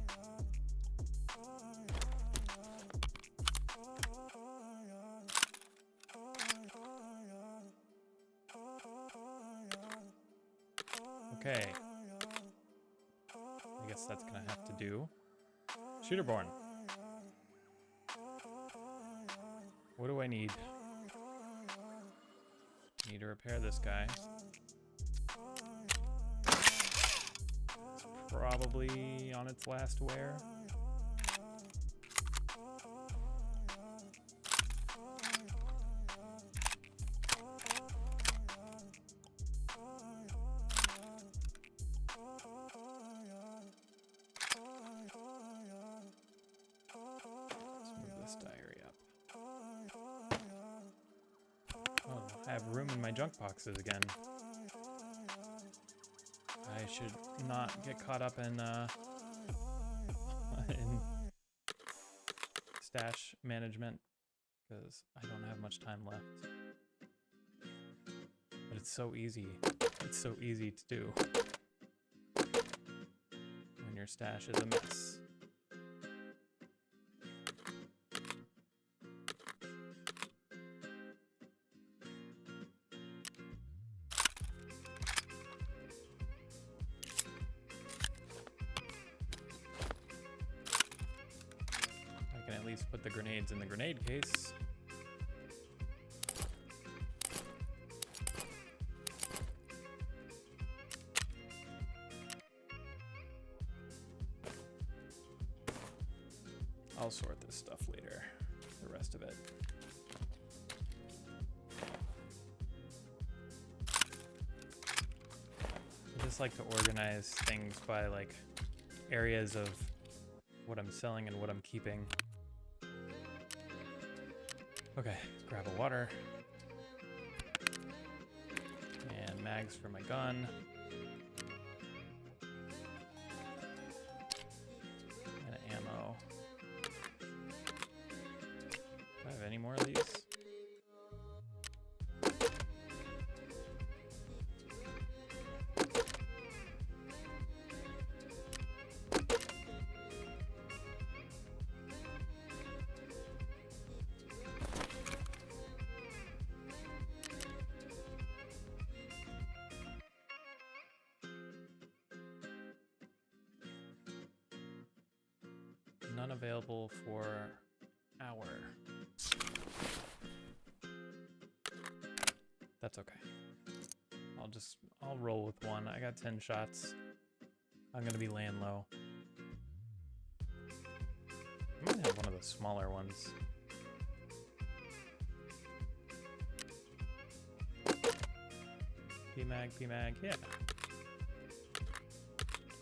Okay. I guess that's gonna have to do. Shooterborn. What do I need? Need to repair this guy. It's probably on its last wear. I have room in my junk boxes again. I should not get caught up in in stash management because I don't have much time left. But it's so easy. It's so easy to do when your stash is a mess. At least put the grenades in the grenade case. I'll sort this stuff later, the rest of it. I just like to organize things by like areas of what I'm selling and what I'm keeping. Okay, grab a water. And mags for my gun. And ammo. Do I have any more of these? None available for hour. That's okay. I'll roll with one. I got 10 shots. I'm gonna be laying low. I might have one of the smaller ones. PMag, yeah.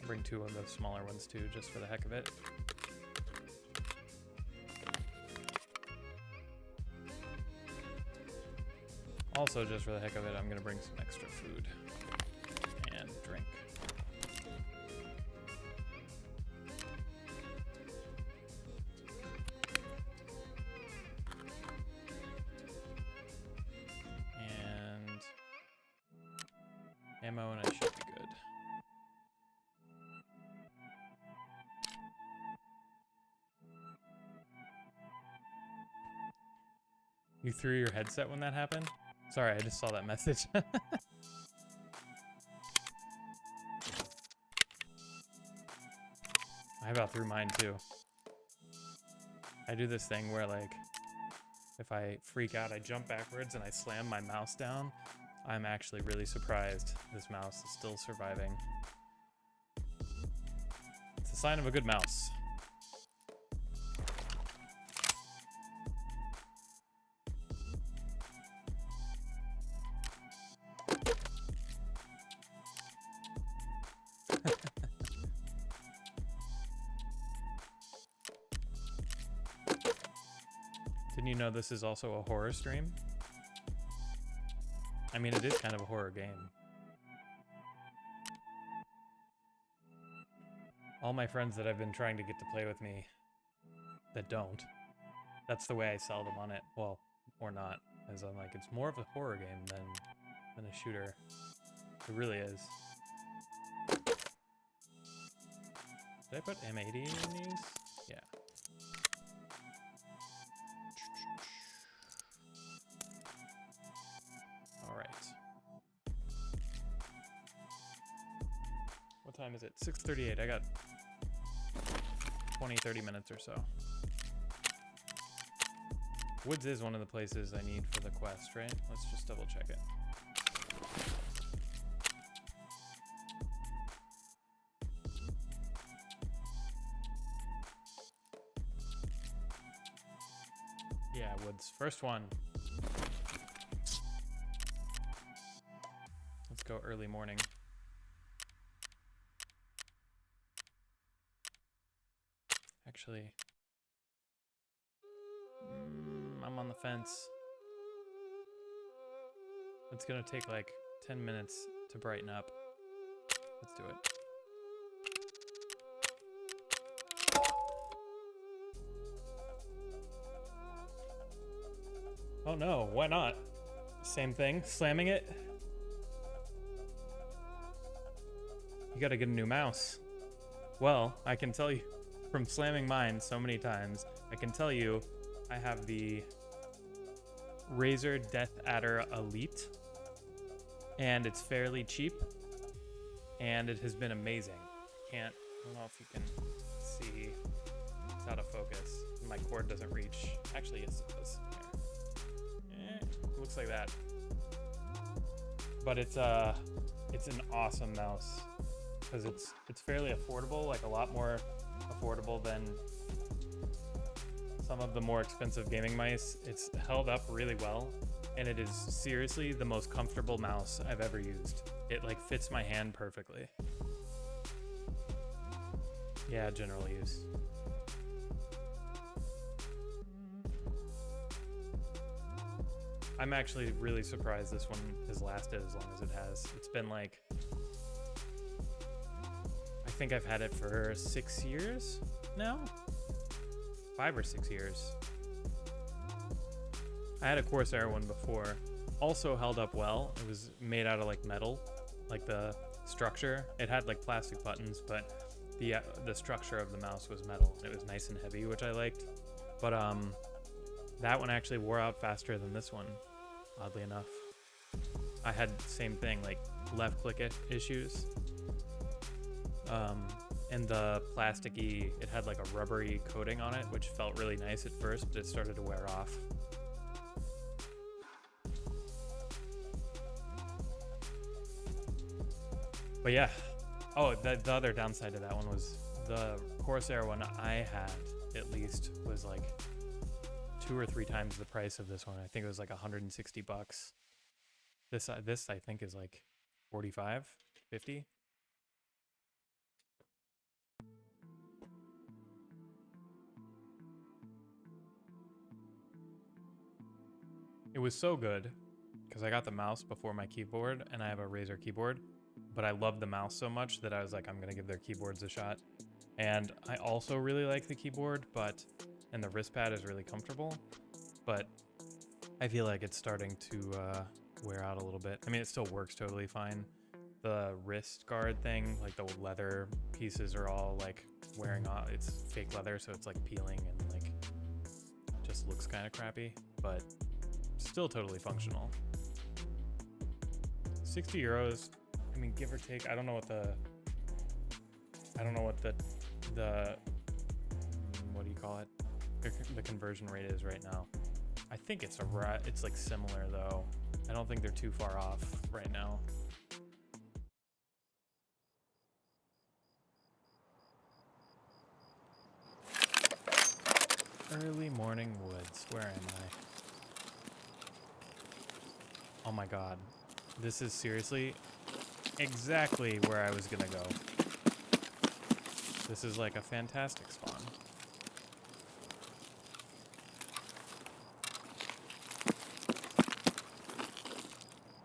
I'll bring 2 of the smaller ones too, just for the heck of it. Also, just for the heck of it, I'm gonna bring some extra food and drink. And ammo, and I should be good. You threw your headset when that happened? Sorry, I just saw that message. I about threw mine too. I do this thing where like, if I freak out, I jump backwards and I slam my mouse down. I'm actually really surprised this mouse is still surviving. It's a sign of a good mouse. Didn't you know this is also a horror stream? I mean, it is kind of a horror game. All my friends that I've been trying to get to play with me that don't, that's the way I sell them on it. Well, or not, as I'm like, it's more of a horror game than a shooter. It really is. Did I put M80 in these? Yeah. All right. time is it? 6:38. I got 20, 30 minutes or so. Woods is one of the places I need for the quest, right? Let's just double check it. Yeah, Woods. First one. Let's go early morning. Actually, I'm on the fence. It's gonna take like 10 minutes to brighten up. Let's do it. Oh no, why not? Same thing, slamming it. You gotta get a new mouse. Well, I can tell you from slamming mine so many times, I can tell you I have the Razer Death Adder Elite, and it's fairly cheap, and it has been amazing. I don't know if you can see, it's out of focus. My cord doesn't reach. Actually, yes, it does. Here. Looks like that. But it's an awesome mouse because it's fairly affordable, like a lot more affordable than some of the more expensive gaming mice. It's held up really well, and it is seriously the most comfortable mouse I've ever used. It like fits my hand perfectly. Yeah, general use. I'm actually really surprised this one has lasted as long as it has. It's been like, I think I've had it for 6 years now? 5 or 6 years. I had a Corsair one before. Also held up well. It was made out of like metal, like the structure. It had like plastic buttons, but the structure of the mouse was metal. It was nice and heavy, which I liked. But that one actually wore out faster than this one, oddly enough. I had the same thing, like left click issues. And the plasticky, it had like a rubbery coating on it, which felt really nice at first, but it started to wear off. But yeah. Oh, the other downside to that one was the Corsair one I had, at least, was like 2 or 3 times the price of this one. I think it was like $160. This I think is like 45, 50. It was so good because I got the mouse before my keyboard, and I have a Razer keyboard, but I love the mouse so much that I was like, I'm gonna give their keyboards a shot. And I also really like the keyboard, and the wrist pad is really comfortable, but I feel like it's starting to wear out a little bit. I mean, it still works totally fine. The wrist guard thing, like the leather pieces are all like wearing off. It's fake leather, so it's like peeling and like just looks kind of crappy, but still totally functional. 60 euros, I mean, give or take. I don't know what the what do you call it? The conversion rate is right now. I think it's like similar though. I don't think they're too far off right now. Early morning woods. Where am I? Oh my god. This is seriously exactly where I was gonna go. This is like a fantastic spawn.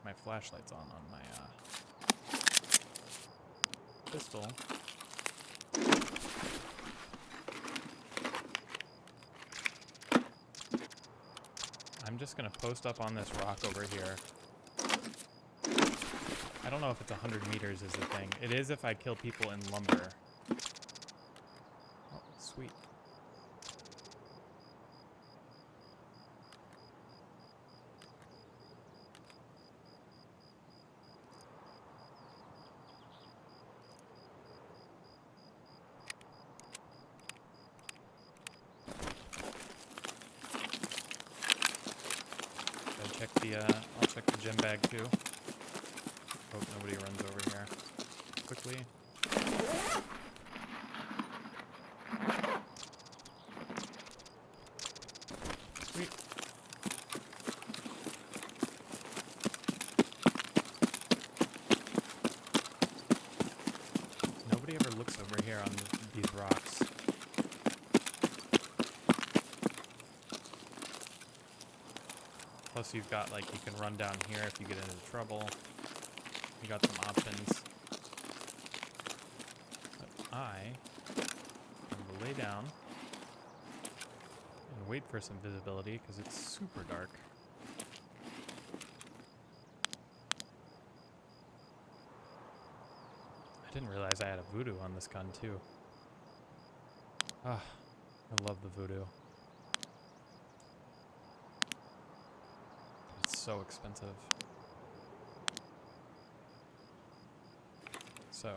My flashlight's on my pistol. I'm just gonna post up on this rock over here. I don't know if it's 100 meters is the thing. It is if I kill people in lumber. Oh, sweet. check the gym bag too. Hope nobody runs over here quickly. Sweet. Nobody ever looks over here on these rocks. Plus you've got, like, you can run down here if you get into trouble. You got some options. But I am going to lay down and wait for some visibility because it's super dark. I didn't realize I had a voodoo on this gun too. Ah, I love the voodoo. It's so expensive. So,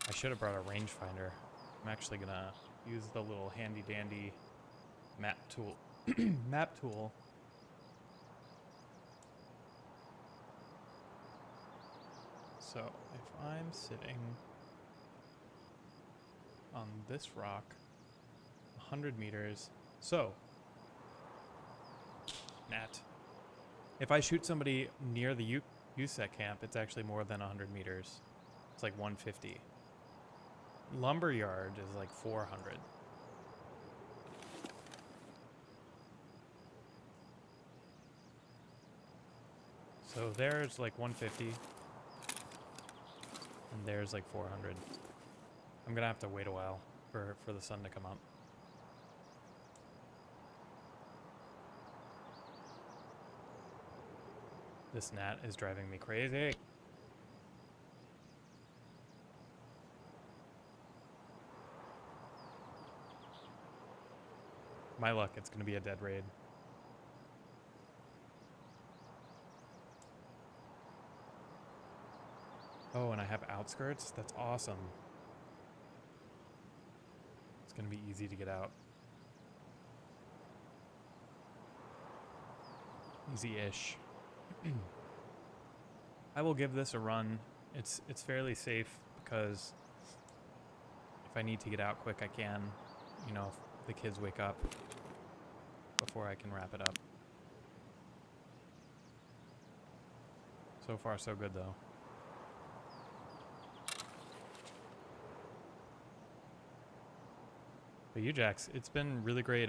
I should have brought a rangefinder. I'm actually gonna use the little handy dandy map tool. Map tool. So, if I'm sitting on this rock, 100 meters. So, Nat, if I shoot somebody near the USEC camp, it's actually more than 100 meters. It's like 150. Lumberyard is like 400. So there's like 150. And there's like 400. I'm gonna have to wait a while for the sun to come up. This gnat is driving me crazy. My luck, it's gonna be a dead raid. Oh, and I have outskirts? That's awesome. It's gonna be easy to get out. Easy-ish. I will give this a run. It's fairly safe because if I need to get out quick, I can. You know, if the kids wake up before I can wrap it up. So far, so good, though. But you, Jax, it's been really great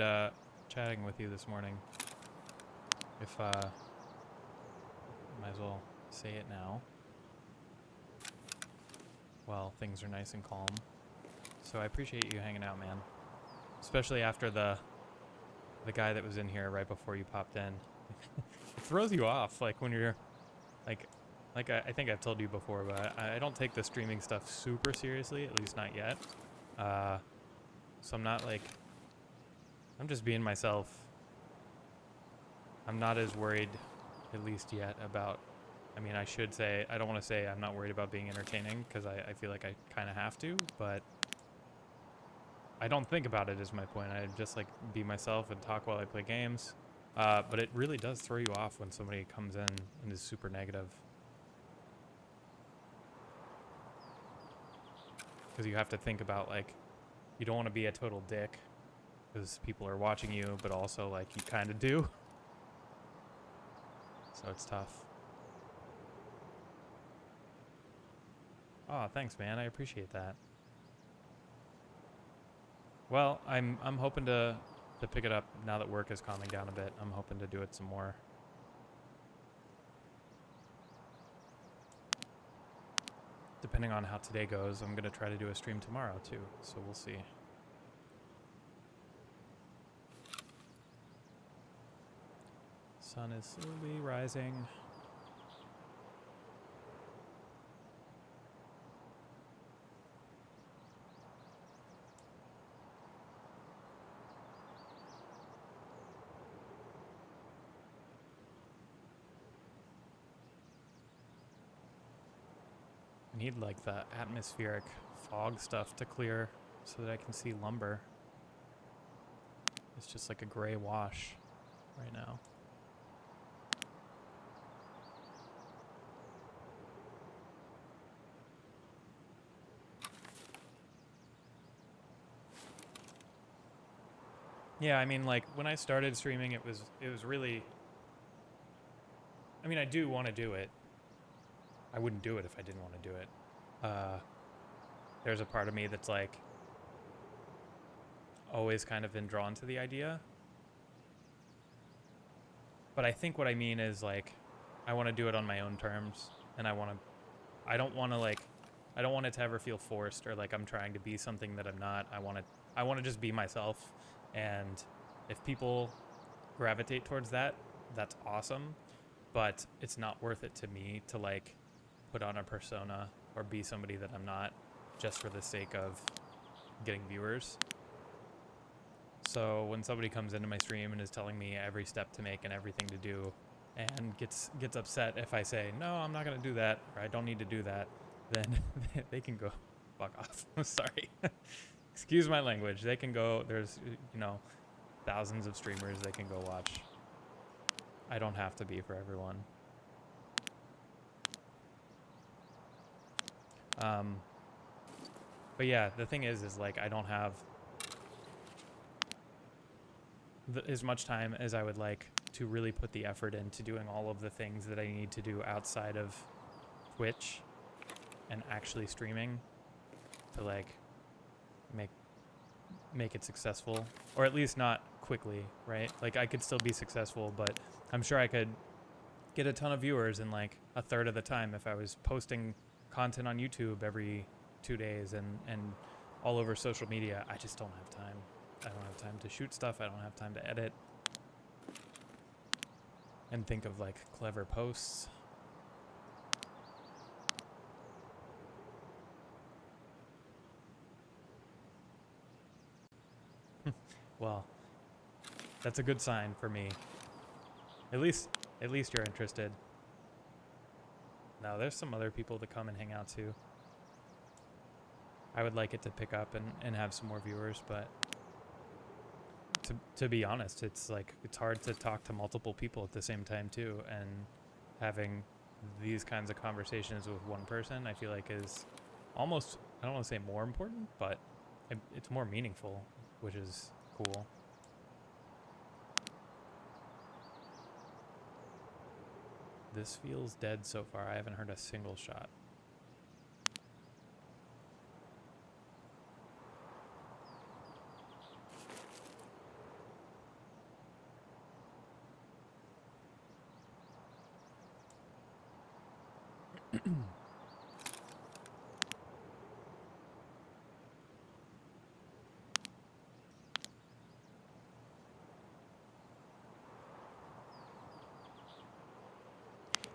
chatting with you this morning. If might as well say it now. Well, things are nice and calm. So I appreciate you hanging out, man. Especially after the guy that was in here right before you popped in. It throws you off, like when you're like I think I've told you before, but I don't take the streaming stuff super seriously, at least not yet. So I'm not like, I'm just being myself. I'm not as worried, at least yet, about, I mean, I should say, I don't want to say I'm not worried about being entertaining, because I feel like I kind of have to, but I don't think about it is my point. I just like be myself and talk while I play games. But it really does throw you off when somebody comes in and is super negative. Because you have to think about, like, you don't want to be a total dick because people are watching you, but also, like, you kind of do. So it's tough. Oh, thanks, man. I appreciate that. Well, I'm hoping to pick it up now that work is calming down a bit. I'm hoping to do it some more. Depending on how today goes, I'm going to try to do a stream tomorrow too, so we'll see. Sun is slowly rising. I need like the atmospheric fog stuff to clear so that I can see lumber. It's just like a gray wash. right now. Yeah, I mean, like when I started streaming, it was really. I mean, I do want to do it. I wouldn't do it if I didn't want to do it. There's a part of me that's like always kind of been drawn to the idea. But I think what I mean is like I want to do it on my own terms, and I don't want it to ever feel forced or like I'm trying to be something that I'm not. I want to just be myself, and if people gravitate towards that, that's awesome, but it's not worth it to me to like put on a persona or be somebody that I'm not just for the sake of getting viewers. So when somebody comes into my stream and is telling me every step to make and everything to do, and gets upset if I say, no, I'm not going to do that, or I don't need to do that, then they can go fuck off. I'm sorry. Excuse my language. They can go, there's, thousands of streamers they can go watch. I don't have to be for everyone. But yeah, the thing is like I don't have as much time as I would like to really put the effort into doing all of the things that I need to do outside of Twitch and actually streaming to like make it successful, or at least not quickly, right? Like I could still be successful, but I'm sure I could get a ton of viewers in like a third of the time if I was posting content on YouTube every 2 days and all over social media. I just don't have time. I don't have time to shoot stuff. I don't have time to edit and think of like clever posts. Well, that's a good sign for me. At least you're interested. Now, there's some other people that come and hang out too. I would like it to pick up and have some more viewers, but to be honest, it's like it's hard to talk to multiple people at the same time too, and having these kinds of conversations with one person I feel like is almost, I don't want to say more important, but it's more meaningful, which is cool. This feels dead so far. I haven't heard a single shot.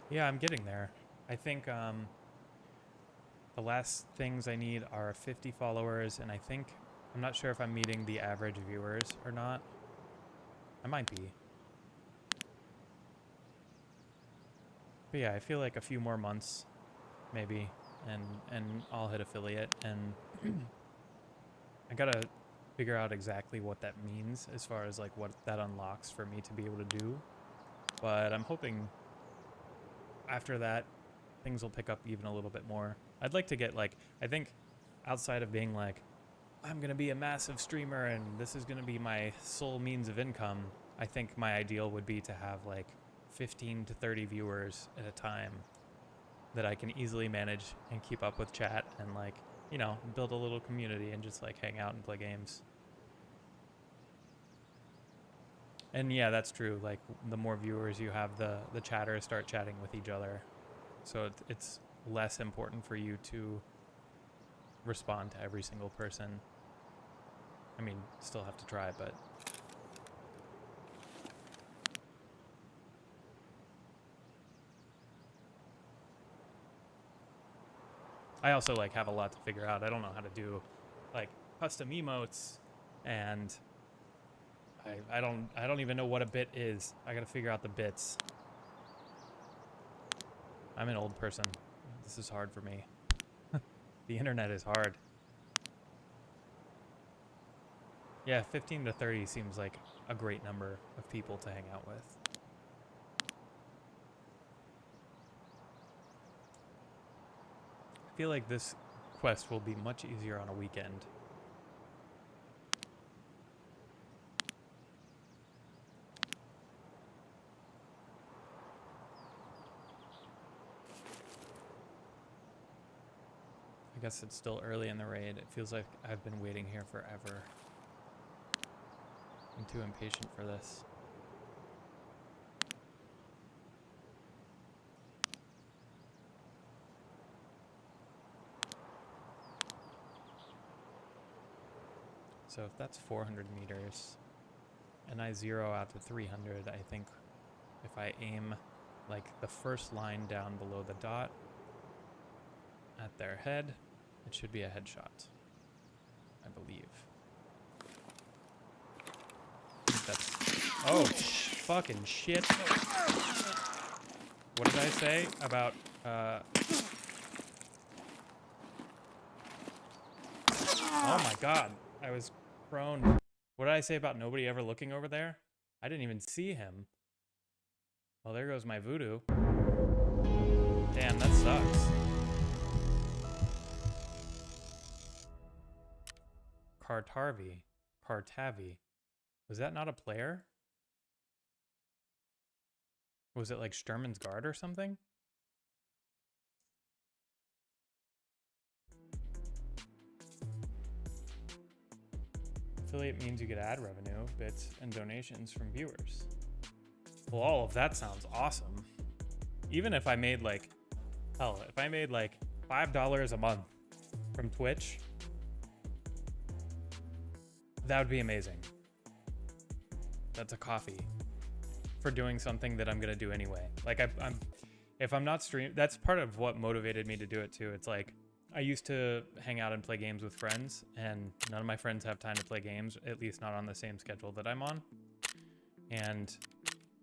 Yeah, I'm getting there. I think the last things I need are 50 followers, and I'm not sure if I'm meeting the average viewers or not. I might be. But yeah, I feel like a few more months, maybe, and I'll hit affiliate, and I gotta figure out exactly what that means as far as like what that unlocks for me to be able to do. But I'm hoping after that, things will pick up even a little bit more. I'd like to get like, I think outside of being like, I'm going to be a massive streamer and this is going to be my sole means of income, I think my ideal would be to have like 15 to 30 viewers at a time that I can easily manage and keep up with chat and like, build a little community and just like hang out and play games. And yeah, that's true. Like the more viewers you have, the chatters start chatting with each other. So it's less important for you to respond to every single person. I mean, still have to try, but I also like have a lot to figure out. I don't know how to do like custom emotes, and I don't even know what a bit is. I gotta figure out the bits. I'm an old person. This is hard for me. The internet is hard. Yeah, 15 to 30 seems like a great number of people to hang out with. I feel like this quest will be much easier on a weekend. I guess it's still early in the raid. It feels like I've been waiting here forever. I'm too impatient for this. So if that's 400 meters and I zero out to 300, I think if I aim like the first line down below the dot at their head, it should be a headshot, I believe. I think that's, oh, fucking shit. What did I say about, oh my god, I was prone. What did I say about nobody ever looking over there? I didn't even see him. Well, there goes my voodoo. Damn, that sucks. Kartavi. Was that not a player? Was it like Sturman's Guard or something? Affiliate means you get ad revenue, bits, and donations from viewers. Well, all of that sounds awesome. Even if I made like, hell, if I made like $5 a month from Twitch, that would be amazing. That's a coffee for doing something that I'm gonna do anyway. Like if I'm not that's part of what motivated me to do it too. It's like, I used to hang out and play games with friends, and none of my friends have time to play games, at least not on the same schedule that I'm on. And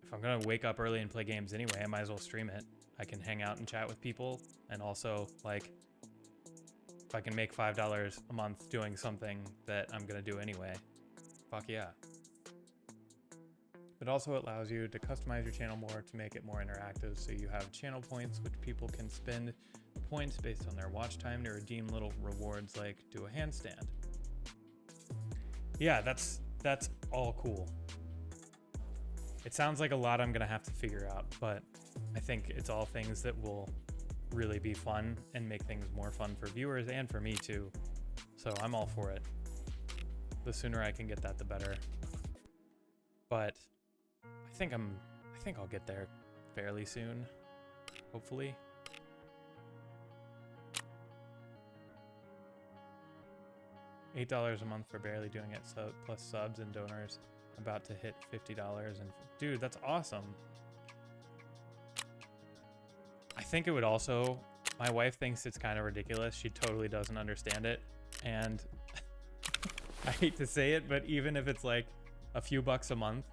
if I'm gonna wake up early and play games anyway, I might as well stream it. I can hang out and chat with people, and also, like, if I can make $5 a month doing something that I'm gonna do anyway, fuck yeah. It also allows you to customize your channel more to make it more interactive, so you have channel points which people can spend points based on their watch time to redeem little rewards like do a handstand. Yeah, that's all cool. It sounds like a lot I'm gonna have to figure out, but I think it's all things that will really be fun and make things more fun for viewers and for me too. So I'm all for it. The sooner I can get that, the better. But I think I'll get there fairly soon, hopefully. $8 a month for barely doing it, so plus subs and donors. About to hit $50, and dude, that's awesome. I think it would also, my wife thinks it's kind of ridiculous. She totally doesn't understand it, and I hate to say it, but even if it's like a few bucks a month,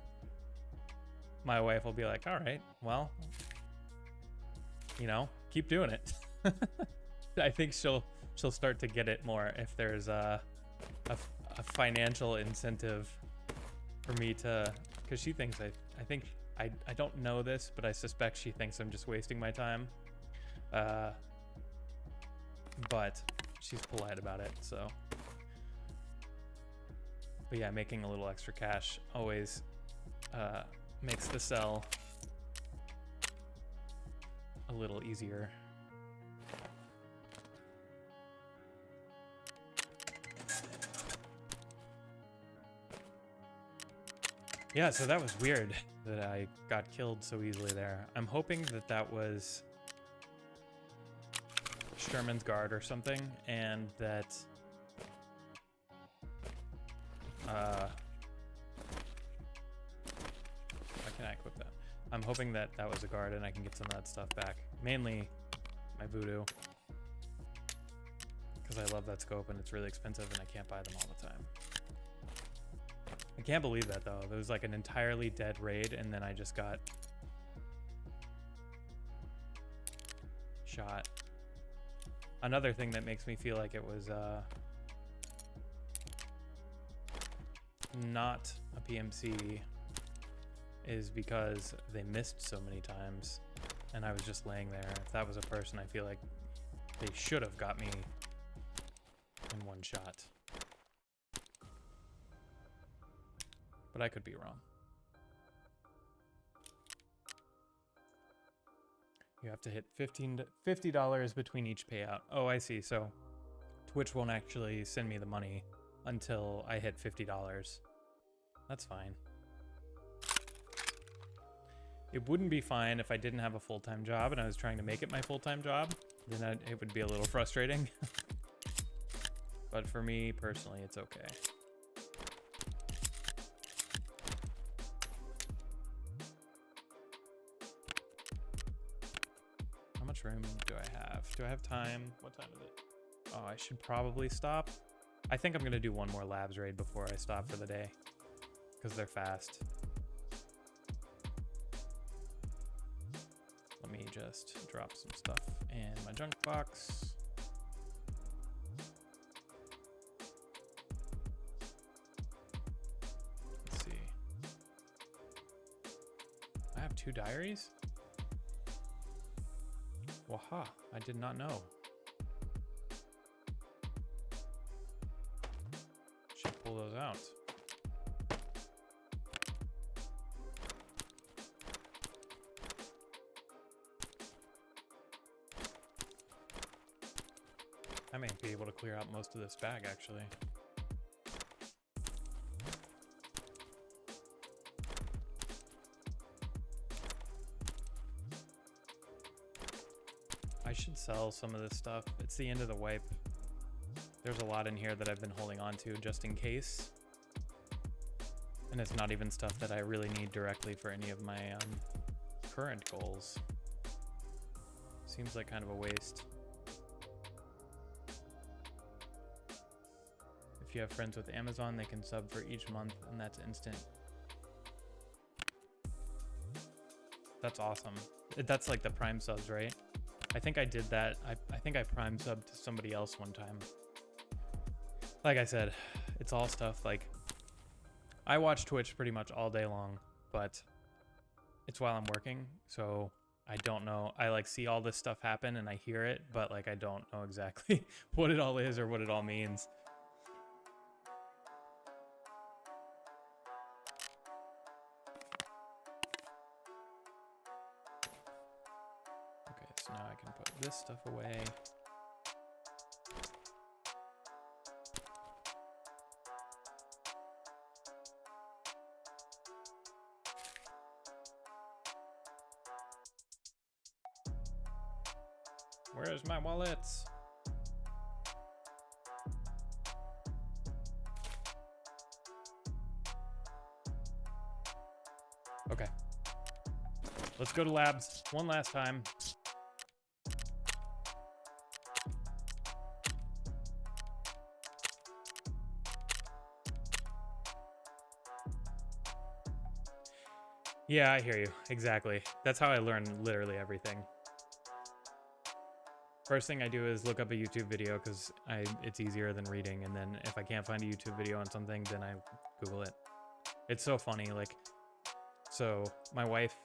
my wife will be like, all right, well, you know, keep doing it. I think she'll start to get it more if there's a financial incentive for me to, because she thinks I don't know this, but I suspect she thinks I'm just wasting my time. But she's polite about it, so. But yeah, making a little extra cash always makes the sell a little easier. Yeah, so that was weird that I got killed so easily there. I'm hoping that that was Sherman's Guard or something, and that how can I equip that? I'm hoping that that was a guard and I can get some of that stuff back. Mainly my voodoo, because I love that scope and it's really expensive and I can't buy them all the time. I can't believe that though. There was like an entirely dead raid and then I just got shot. Another thing that makes me feel like it was not a PMC is because they missed so many times and I was just laying there. If that was a person, I feel like they should have got me in one shot. But I could be wrong. You have to hit $50 between each payout. Oh, I see. So Twitch won't actually send me the money until I hit $50. That's fine. It wouldn't be fine if I didn't have a full-time job and I was trying to make it my full-time job. Then it would be a little frustrating. But for me personally, it's okay. How much room do I have? Do I have time? What time is it? Oh, I should probably stop. I think I'm gonna do one more labs raid before I stop for the day, because they're fast. Let me just drop some stuff in my junk box. Let's see. I have 2 diaries? Waha, I did not know. Should pull those out. I may be able to clear out most of this bag, actually. I should sell some of this stuff. It's the end of the wipe. There's a lot in here that I've been holding on to just in case. And it's not even stuff that I really need directly for any of my current goals. Seems like kind of a waste. If you have friends with Amazon, they can sub for each month, and that's instant. That's awesome. That's like the Prime subs, right? I think I did that. I think I Prime subbed to somebody else one time. Like I said, it's all stuff like... I watch Twitch pretty much all day long, but it's while I'm working, so I don't know. I like see all this stuff happen and I hear it, but like I don't know exactly what it all is or what it all means. So now I can put this stuff away. Where's my wallet? Okay. Let's go to labs one last time. Yeah, I hear you. Exactly. That's how I learn literally everything. First thing I do is look up a YouTube video because it's easier than reading. And then if I can't find a YouTube video on something, then I Google it. It's so funny. Like, so my wife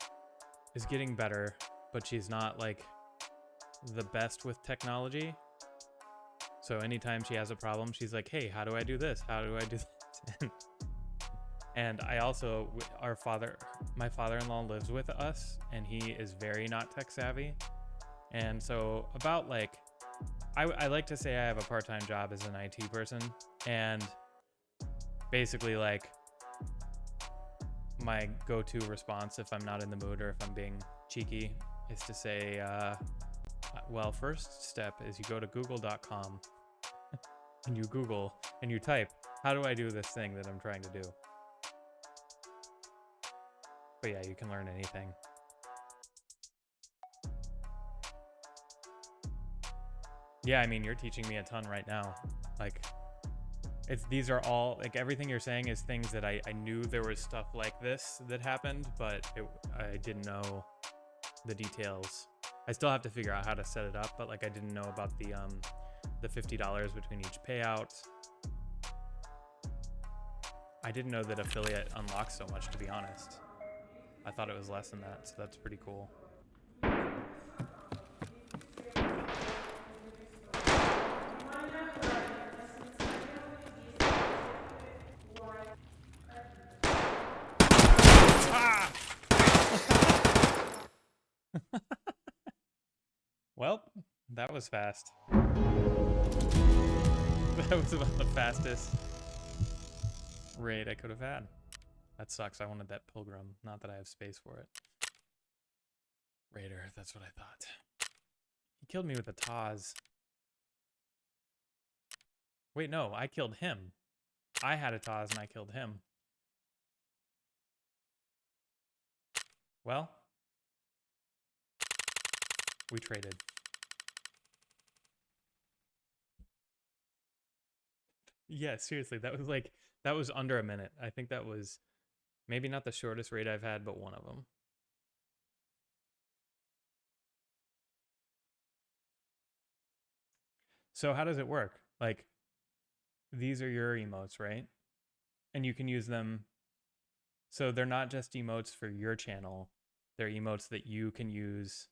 is getting better, but she's not like the best with technology. So anytime she has a problem, she's like, hey, how do I do this? How do I do that? And I also, my father-in-law lives with us and he is very not tech savvy. And so about like, I like to say I have a part-time job as an IT person, and basically like my go-to response if I'm not in the mood or if I'm being cheeky is to say, well, first step is you go to google.com and you Google and you type, how do I do this thing that I'm trying to do? But yeah, you can learn anything. Yeah, I mean, you're teaching me a ton right now. Like, these are all, like, everything you're saying is things that I knew there was stuff like this that happened, but I didn't know the details. I still have to figure out how to set it up, but like I didn't know about the $50 between each payout. I didn't know that affiliate unlocks so much, to be honest. I thought it was less than that, so that's pretty cool. Ah! Well, that was fast. That was about the fastest raid I could have had. That sucks. I wanted that Pilgrim. Not that I have space for it. Raider, that's what I thought. He killed me with a Taz. Wait, no, I killed him. I had a Taz and I killed him. Well, we traded. Yeah, seriously, that was under a minute. I think that was maybe not the shortest raid I've had, but one of them. So how does it work? Like, these are your emotes, right? And you can use them. So they're not just emotes for your channel. They're emotes that you can use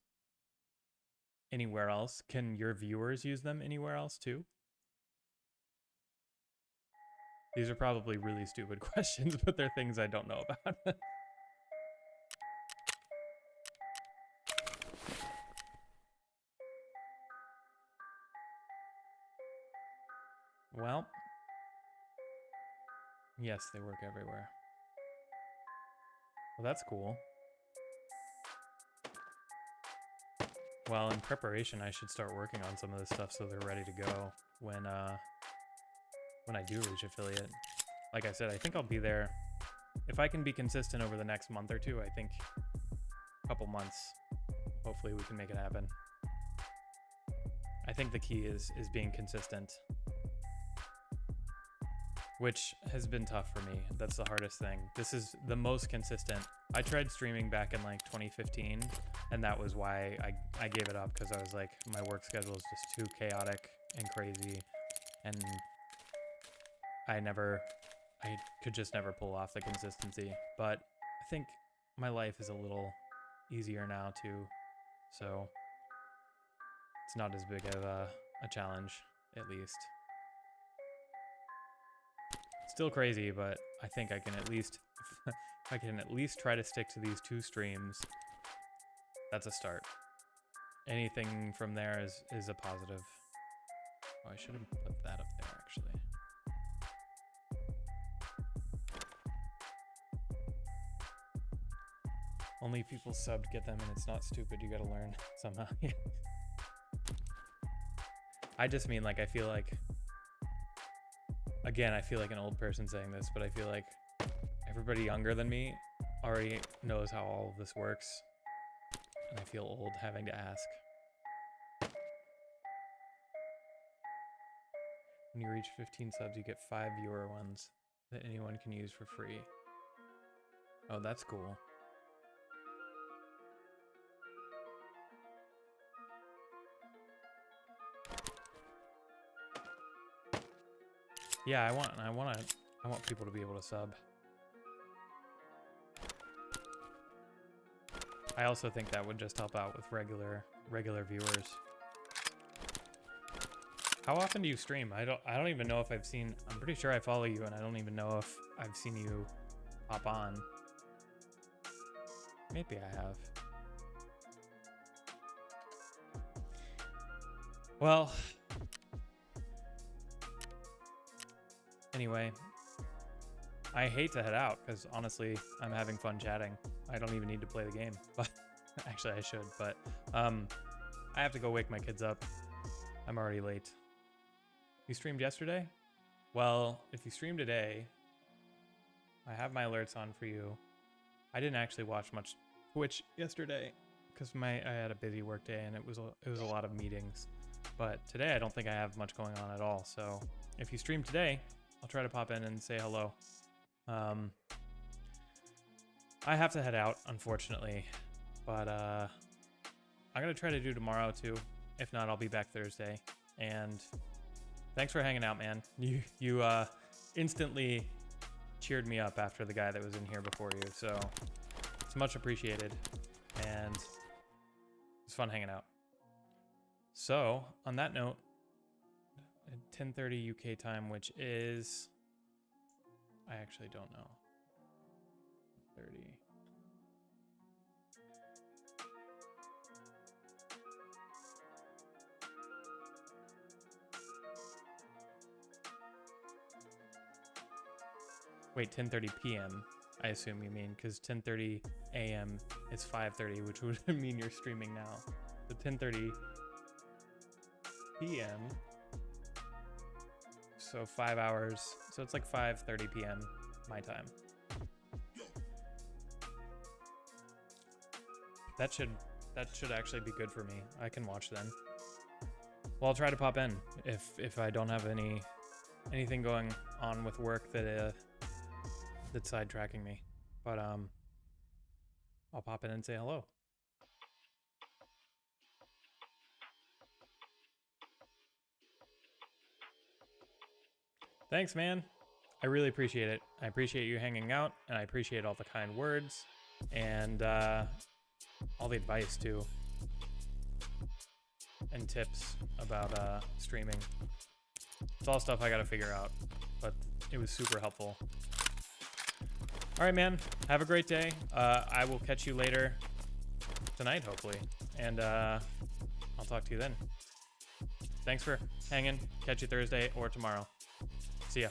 anywhere else. Can your viewers use them anywhere else too? These are probably really stupid questions, but they're things I don't know about. Well, yes, they work everywhere. Well, that's cool. Well, in preparation, I should start working on some of this stuff so they're ready to go when I do reach affiliate. Like I said, I think I'll be there. If I can be consistent over the next month or two, I think a couple months, hopefully we can make it happen. I think the key is being consistent, which has been tough for me. That's the hardest thing. This is the most consistent. I tried streaming back in like 2015, and that was why I gave it up, because I was like, my work schedule is just too chaotic and crazy, and I could just never pull off the consistency. But I think my life is a little easier now too, so it's not as big of a challenge, at least. Still crazy, but I think I can at least I can at least try to stick to these 2 streams. That's a start. Anything from there is a positive. Oh, I should have put that up there actually. Only people subbed get them, and it's not stupid. You gotta learn somehow. I just mean, like, I feel like, again, I feel like an old person saying this, but I feel like everybody younger than me already knows how all of this works, and I feel old having to ask. When you reach 15 subs, you get 5 viewer ones that anyone can use for free. Oh, that's cool. Yeah, I want people to be able to sub. I also think that would just help out with regular viewers. How often do you stream? I don't even know if I've seen. I'm pretty sure I follow you, and I don't even know if I've seen you hop on. Maybe I have. Well, anyway, I hate to head out because honestly, I'm having fun chatting. I don't even need to play the game, but actually I should, but I have to go wake my kids up. I'm already late. You streamed yesterday? Well, if you stream today, I have my alerts on for you. I didn't actually watch much Twitch yesterday because I had a busy work day and it was a lot of meetings. But today I don't think I have much going on at all. So if you stream today, I'll try to pop in and say hello. I have to head out, unfortunately, but I'm gonna try to do tomorrow too. If not, I'll be back Thursday. And thanks for hanging out, man. You instantly cheered me up after the guy that was in here before you. So it's much appreciated, and it's fun hanging out. So on that note, 10:30 UK time, which is, I actually don't know. 30. Wait, 10:30 p.m. I assume you mean, because 10:30 a.m. is 5:30, which would mean you're streaming now. So 10:30 p.m. So 5 hours. So it's like 5:30 p.m. my time. That should actually be good for me. I can watch then. Well, I'll try to pop in if I don't have anything going on with work that's sidetracking me. But I'll pop in and say hello. Thanks, man. I really appreciate it. I appreciate you hanging out, and I appreciate all the kind words and all the advice too, and tips about streaming. It's all stuff I gotta figure out, but it was super helpful. All right, man. Have a great day. I will catch you later tonight, hopefully, and I'll talk to you then. Thanks for hanging. Catch you Thursday or tomorrow. See ya.